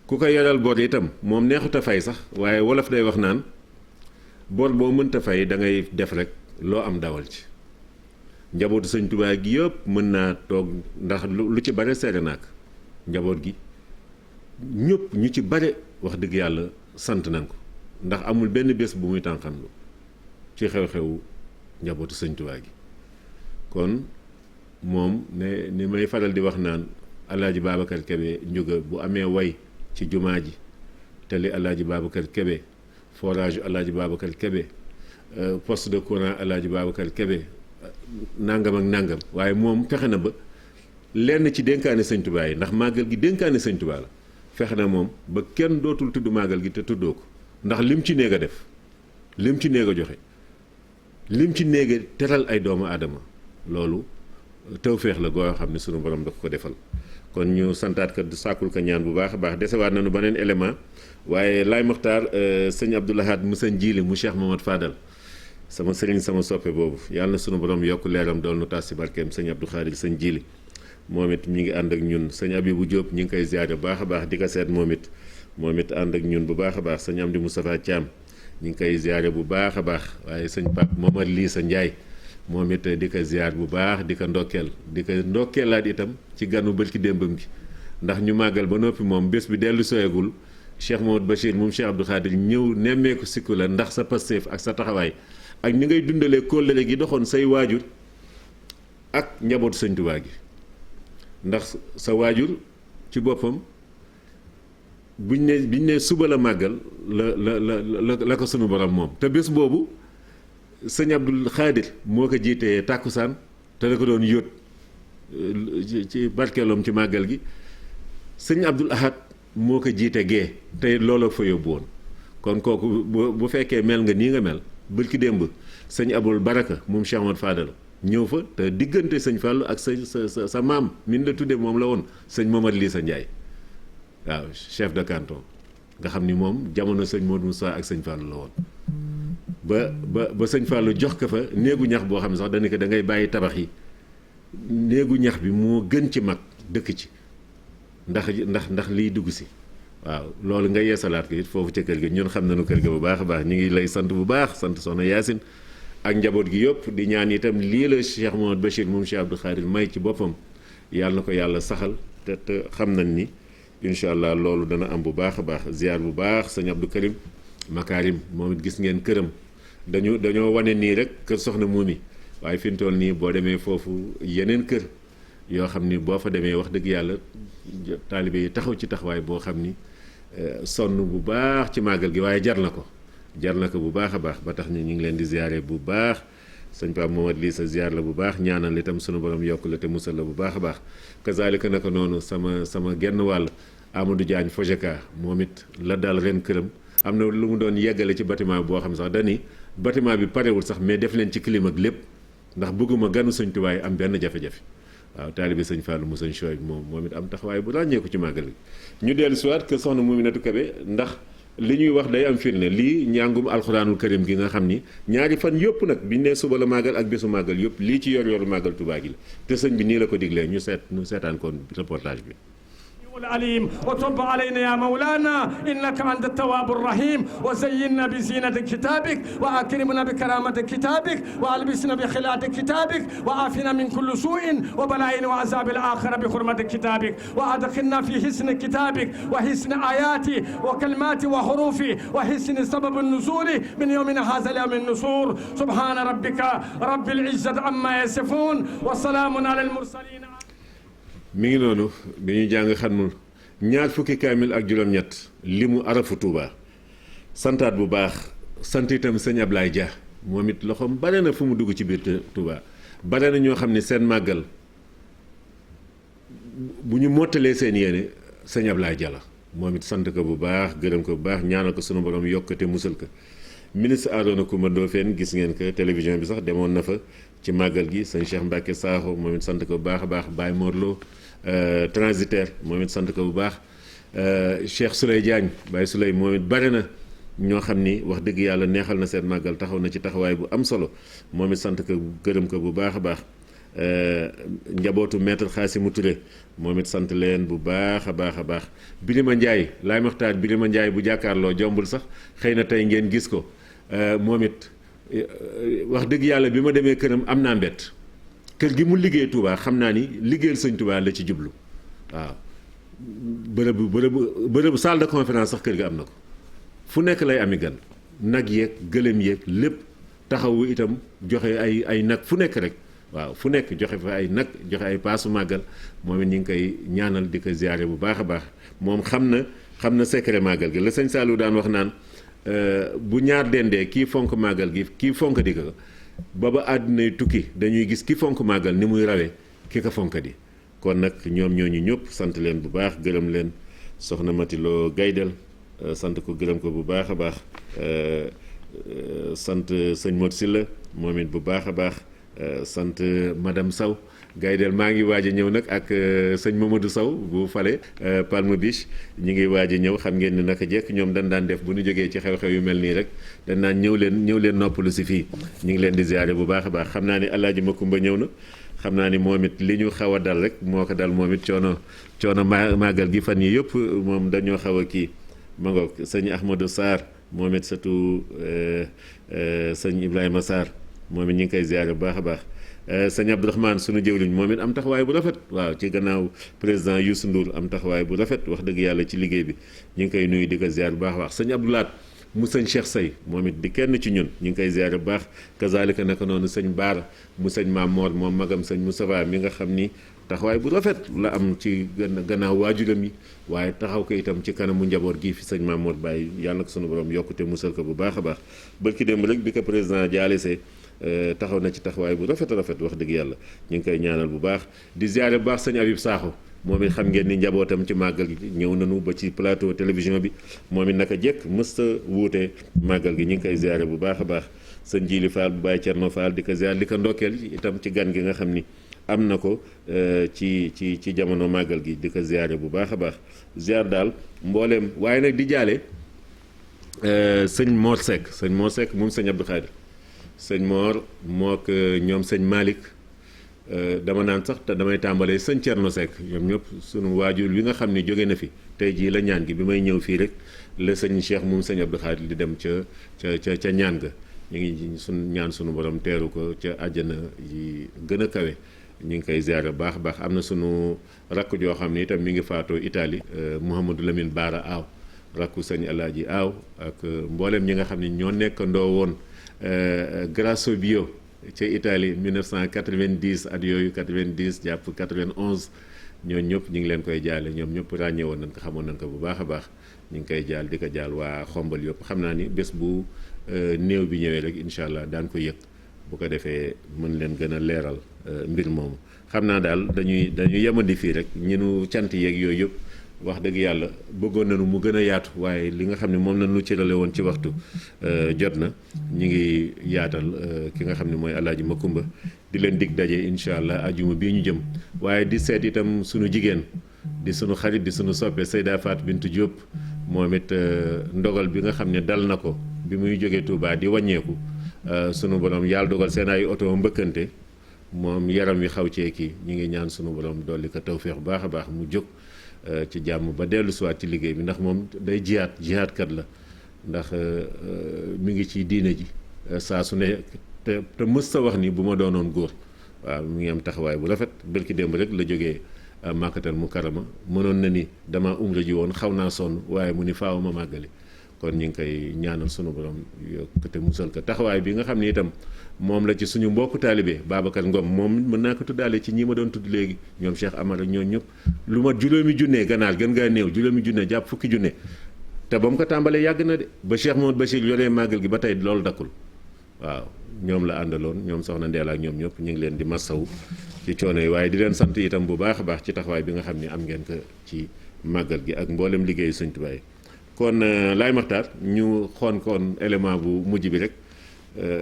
Speaker 2: ku koy yoral bor itam moom neexut a fay sax waaye wolof day wax naan bor boo mënta fay da ngay def rek loo am dawal ci njabootu Sëñ Tuubaa gi yëpp mën naa toog ndax lu ci bare seere naak njaboot gi ñëpp ñu ci bare wax dëgg yàlla sant nañ ko ndax amul benn bés bu muy tànqamlu ci xew-xewu njabootu Sëñ Tuubaa gi kon moom ne ni may faral di wax naan Alaaji Babacar Kebe njuga bu amee way ci jumaa ji tali Alaaji Babacar Kebe forage Alaaji Babacar Kebe poste de courant Alaaji Babacar Kebe nangam ak nangam waaye moom fexe na ba lenn ci dénkaane Sëñ Tuubaa yi ndax màggal gi dénkaane Sëñ Tuubaa la fexe na moom ba kenn dootul tudd màggal gi te tuddoo ko ndax lim ci néeg a def lim ci néeg a joxe lim ci néeg a teral ay doomu aadama loolu tawféex la goo xam ne sunu borom da ko defal kon ñu santaat ko sàkkul ko ñaan bu baax a baax desewaat nañu beneen élément waaye Laay Maxtaar sëñ Abdou Lahad mu sëñ Jiili mu Cheikh Mamad Fadal sama sëriñ sama soppe boobu yàlla na sunu borom yokk leeram dool nu tas si barkeem sëñ Abdou Khadir sëñ Jiili moom it mi ngi ànd ak ñun sëñ Abibou Diop ñi ngi koy ziare bu baax a baax di ko seet moom it ànd ak ñun bu baax a baax sëñ Amdi Moustapha Thiam ñi ngi koy ziare bu baax a baax waaye sëñ Pape Momar lii sa Ndiaye moom it di ko ziar bu baax di ko ndokkeelaat itam ci ganu bërki démbam gi ndax ñu màggal ba noppi moom bés bi dellu soyagul Cheikh Mamadou Bachir moom Cheikh Abdou Khadir ñëw nemmeeku sikku la ndax sa pasteef ak sa taxawaay ak ni ngay dundalee kóllëre gi doxoon say waajur ak njabootu Sëñ Tuubaa gi ndax sa waajur ci boppam biñ ne suba la màggal la ko sunu borom moom te bés boobu sëñ Abdul Xaadir moo ko jiitee tàkkusaan te da ko doon yóot ci barkeeloom ci màggal gi sëñ Abdul Ahad moo ko jiite gee te looloo fa yóbbu woon kon kooku bu fekkee mel nga nii nga mel bërki démb sëñ Abul Baraka moom Cheikh Ahmad Fadal ñëw fa te diggante sëñ Fallou ak sa maam min la tudde moom la woon sëñ Momar Lii sa Ndiaye waaw chef de canton nga xam ni moom jamono sëñ Modou Moussa ak sëñ Fallou la woon ba sëñ Fallou jox ko fa néegu ñax boo xam ne sax dañu ko da ngay bàyyi tabax yi néegu ñax bi moo gën ci mag dëkk ci ndax liy dugg si waaw loolu nga yeesalaat ko it foofu ca kër ga ñun xam nañu kër ga bu baax a baax ñu ngi lay sant bu baax sant soxna Yaasin ak njaboot gi yëpp di ñaan itam lii la Cheikh Mamadou Bachir moom Cheikh Abdou Khadir may ci boppam yàlla na ko yàlla saxal te xam nañ ni incha allah loolu dana am bu baax a baax ziar bu baax sëñ Abdou Karim Makarim moom it gis ngeen këram dañoo wane nii rek kër soxna Moumi waaye fi mu toll nii boo demee foofu yeneen kër yoo xam ni boo fa demee wax dëgg yàlla taalibe yi taxaw ci taxawaay boo xam ni sonn bu baax ci màggal gi waaye jar na ko bu baax a baax ba tax ni ñu ngi leen di ziare bu baax sëñ Pape Momad lii sa ziar la bu baax ñaanal itam sunu borom yokk la te musal la bu baax a baax kazalika naka noonu sama genn wàll Amadou Diagne Fojeka moom it la daal ren këram am na lu mu doon yeggale ci bâtiment boo xam sax dani bâtiment bi parewul sax mais def leen ci clim ak lépp ndax bëgguma ganu sëñ Tuubaa yi am benn jafe-jafe waaw taalibe sëñ Fallou mu sëñ Chouaib moom it am taxawaay bu ràññeeku ci màggal gi ñu dellu siwaat que soxna Mouminatou Kébé ndax li ñuy wax day am firnde lii njàngum alxuraanul karim gi nga xam ni ñaari fan yëpp nag biñ ne suba la màggal ak bésu màggal yëpp lii ci yor màggal Tuubaa gi la te sëñ bi nii la ko diglee ñu seetaan koon reportage bi
Speaker 11: العليم وتب علينا يا مولانا إنك أنت التواب الرحيم وزينا بزينة كتابك وأكرمنا بكرامة كتابك وألبسنا بخلاة كتابك وعافنا من كل سوء وبلاء وعذاب الآخرة بحرمة كتابك وأدخلنا في حسن كتابك وحسن آياتي وكلماتي وحروفي وحسن سبب النزول من يومنا هذا اليوم النصور سبحان ربك رب العزة عما يصفون وسلام على المرسلين
Speaker 2: mi ngi noonu bi ñu jàng xatmul ñaar fukki kaamil ak juróom-ñett limu arafu Touba santaat bu baax sant itam sëñ Ablaye Dia moom it loxoom bare na fu mu dugg ci biir Touba bare na ñoo xam ne seen màggal bu ñu mottalee seen yéene sëñ Ablaye Dia la moom it sant ko bu baax gërëm ko bu baax ñaanal ko sunu borom yokkate musal ko ministre Arona Coumba Ndoffène gis ngeen ko télévision bi sax demoon na fa ci màggal gi sëñ Cheikh Mbacke Sakho moom it sant ko bu baax a baax Baye Morlo transitaire moom it sant ko bu baax Cheikh Souley Diagne Baye Souley moom it bare na ñoo xam ni wax dëgg yàlla neexal na seen màggal taxaw na ci taxawaay bu am solo moom it sant ko gërëm ko bu baax a baax njabootu maître Xaasimu Touré moom it sant leen bu baax a baax a baax Birima Ndiaye laay maxtaar Birima Ndiaye bu jàkkaarloo jombul sax xëy na tey ngeen gis ko moom it wax dëgg yàlla bi ma demee këram am naa mbett kër gi mu liggéey Touba xam naa ni liggéeyal sëñ Touba la ci jublu waaw bërëbu salle de conférence sax kër gi am na ko fu nekk lay ami gan nag yeeg gëlëm yeeg lépp taxawu itam joxe ay nag fu nekk rek waaw fu nekk joxe fa ay nag joxe ay paasu màggal moom it ñu ngi koy ñaanal di ko ziare bu baax a baax moom xam na secret màggal gi la sëñ Saliou daan wax naan bu ñaar dendee kii fonk màggal gi kii fonk di ko ba àddunay tukki dañuy gis ki fonk màggal ni muy rawee ki ko fonk di kon nag ñoom ñooñu ñëpp sant leen bu baax gërëm leen soxna Matiloo Gaydel sant ko gërëm ko bu baax a baax sant sëñ Modou Sylla moom it bu baax a baax sant madame Sow Gaydel maa ngi waaj a ñëw nag ak sëñ Mamadou Sow bu fale Palme Beach ñi ngi waaj a ñëw xam ngeen ni naka jekk ñoom dañ daan def bu ñu jógee ci xew-xew yu mel nii rek dañ naan ñëw leen noppalu si fii ñu ngi leen di ziare bu baax a baax xam naa ni Alaaji Makumba ñëw na xam naa ni moom it li ñu xaw a dal rek moo ko dal moom it coono màggal gi fan yi yëpp moom dañoo xaw a kii ma ngoog sëñ Ahmadou Sarr moom it surtout sëñ Ibrahima Sarr moom it ñu ngi koy ziare bu baax a baax sëñ Abdourahmane sunu jëwriñ moom it am taxawaay bu rafet waaw ci gannaaw président Youssou Ndour am taxawaay bu rafet wax dëgg yàlla ci liggéey bi ñu ngi koy nuyu di ko ziare bu baax a baax sëñ Abdoulaat mu sëñ Cheikh Say moom it di kenn ci ñun ñu ngi koy ziare bu baax kazalika naka noonu sëñ Baara mu sëñ Maam Moor moom magam sëñ Moustapha mi nga xam ni taxawaay bu rafet la am ci gannaaw waajuram yi waaye taxaw ko itam ci kanamu njaboot gi fi sëñ Maam Moor bàyyi yàlla na ko sunu borom yokkute musal ko bu baax a baax bërki démb rek bi ko président jaalesee taxaw na ci taxawaay bu rafet wax dëgg yàlla ñu ngi koy ñaanal bu baax di ziare bu baax sëñ Habib Sakho moom it xam ngeen ni njabootam ci màggal gi ñëw nañu ba ci plateau télévision bi moom it naka jekk mësta wuute màggal gi ñu ngi koy ziare bu baax a baax sëñ Jili Fall bu Baye Thierno Fall di ko ziare di ko ndokkeel itam ci gan gi nga xam ni am na ko ci jamono màggal gi di ko ziare bu baax a baax ziare daal mbooleem waaye nag di jaale sëñ Mor Seck moom sëñ Abdou Khadir sëñ Mor mook ñoom sëñ Malick dama naan sax te damay tàmbalee sëñ Thierno Seck ñoom ñëpp sunu waajur wi nga xam ne jóge na fi tey jii la ñaan gi bi may ñëw fii rek la sëñ Cheikh moom sëñ Abdou Khadir di dem ca ñaan ga ñu ngi ñaan sunu borom teeru ko ca àjjana yi gën a kawe ñu ngi koy ziare baax a baax am na sunu rakk joo xam ne itam mi ngi faatoo Italie Mouhamadou Lamine Baara Aaw rakku sëñ Alaaji Aaw ak mboolem ñi nga xam ne ñoo nekkandoo woon Grasso Bio ca Italie 1990 at yooyu 90 jàpp 91 ñooñu ñëpp ñu ngi leen koy jaale ñoom ñëpp ràññee woon nañ ko xamoon nañ ko bu baax a baax ñu ngi koy jaal di ko jaal waa Xombal yëpp xam naa ni bés bu néew bi ñëwee rek incha allah daan ko yëg bu ko defee mën leen gën a leeral mbir moomu xam naa daal dañuy yemandi fii rek ñinu cant yeeg yooyu yëpp wax dëgg yàlla bëggoon nañu mu gën a yaatu waaye li nga xam ne moom lañu cërale woon ci waxtu jot na ñu ngi yaatal ki nga xam ne mooy Alaaji Makumba di leen dig daje incha allah ajuma bii ñu jëm waaye di seet itam sunu jigéen di sunu xarit di sunu soppe Seyda Fatou Bintou Diop moom it ndogal bi nga xam ne dal na ko bi muy jógee Touba di wàññeeku sunu borom yàlla dogal seen ay oto mbëkkante moom yaram wi xaw cee kii ñu ngi ñaan sunu borom dolli ko tawféex bu baax a baax mu jóg ci jàmm ba dellu siwaat ci liggéey bi ndax moom day jihaatkat la ndax mi ngi ci diine ji saa su ne te mës sa wax ni bu ma doonoon góor waaw mi ngi am taxawaay bu rafet bërki démb rek la jógee Makkatal Mukarrama mënoon na ni dama umra ji woon xaw naa sonn waaye mu ni faaw ma màggali kon ñu ngi koy ñaanal sunu borom yokk te musal ko taxawaay bi nga xam ne itam moom la ci suñu mbokku taalibe Babacar Ngom moom mën naa ko tuddaale ci ñi ma doon tudd léegi ñoom Cheikh Amar ak ñoom ñëpp lu ma juróomi junne ganaar gën ngaa néew juróomi junne jàpp fukki junne te ba mu ko tàmbalee yàgg na de ba Cheikh Mamadou Bachir yoree màggal gi ba tey loolu dakkul waaw ñoom la àndaloon ñoom soxna Ndeela ak ñoom ñëpp ñu ngi leen di massawu ci coono yi waaye di leen sant itam bu baax a baax ci taxawaay bi nga xam ne am ngeen ko ci màggal gi ak mboolem liggéeyu Sëñ Tuubaa yi kon Laay Maxtaar ñu xoon koon élément bu mujj bi rek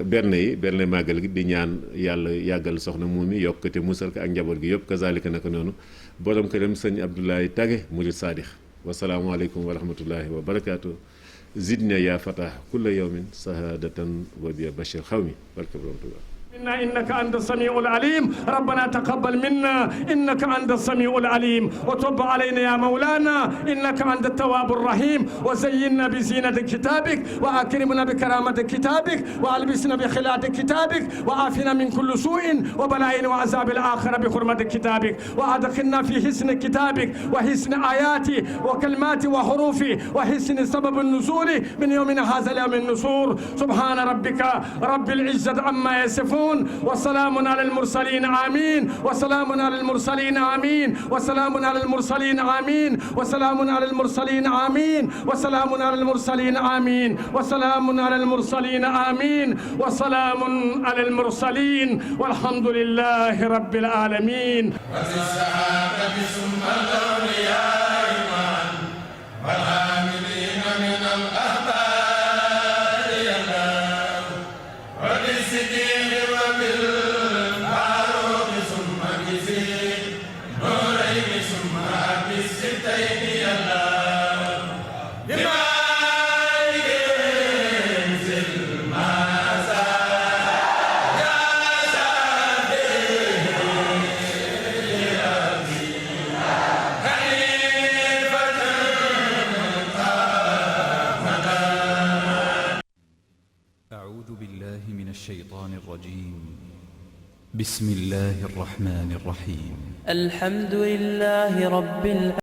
Speaker 2: berne màggal gi di ñaan yàlla yàggal soxna Momy yokk te musal ko ak njaboot gi yëpp kazalika naka noonu borom këram sëñ Abdoulaye Tage murid saadix wasalaamualeykum wa rahmatullahi wa barakaatu zidna ya fatah kulla yawmin sahadatan wa biya bashir xawmi barke borom Tuubaa
Speaker 11: إنك أنت السميع العليم ربنا تقبل منا إنك أنت السميع العليم وتب علينا يا مولانا إنك أنت التواب الرحيم وزينا بزينة كتابك وأكرمنا بكرامة كتابك وألبسنا بخلاة كتابك وعافنا من كل سوء وبلاء وعذاب الآخرة بحرمة كتابك وأدخلنا في حسن كتابك وحسن آياتي وكلماتي وحروفي وحسن سبب النزول من يومنا هذا اليوم النصور سبحان ربك رب العزة عما يصفون وسلام على المرسلين آمين وسلام على المرسلين آمين وسلام على المرسلين آمين وسلام على المرسلين آمين وسلام على المرسلين آمين وسلام على المرسلين آمين وسلام على المرسلين والحمد لله رب العالمين
Speaker 12: وبالسعادة ثم الأولياء معا والعاملين من الأخبار ينام وبالصديق وبالمعروف ثم بزيد نورين ثم بالستين ينام بما ينزل ما زال يا
Speaker 13: أعوذ بالله من الشيطان الرجيم بسم الله الرحمن الرحيم
Speaker 14: الحمد لله رب العالمين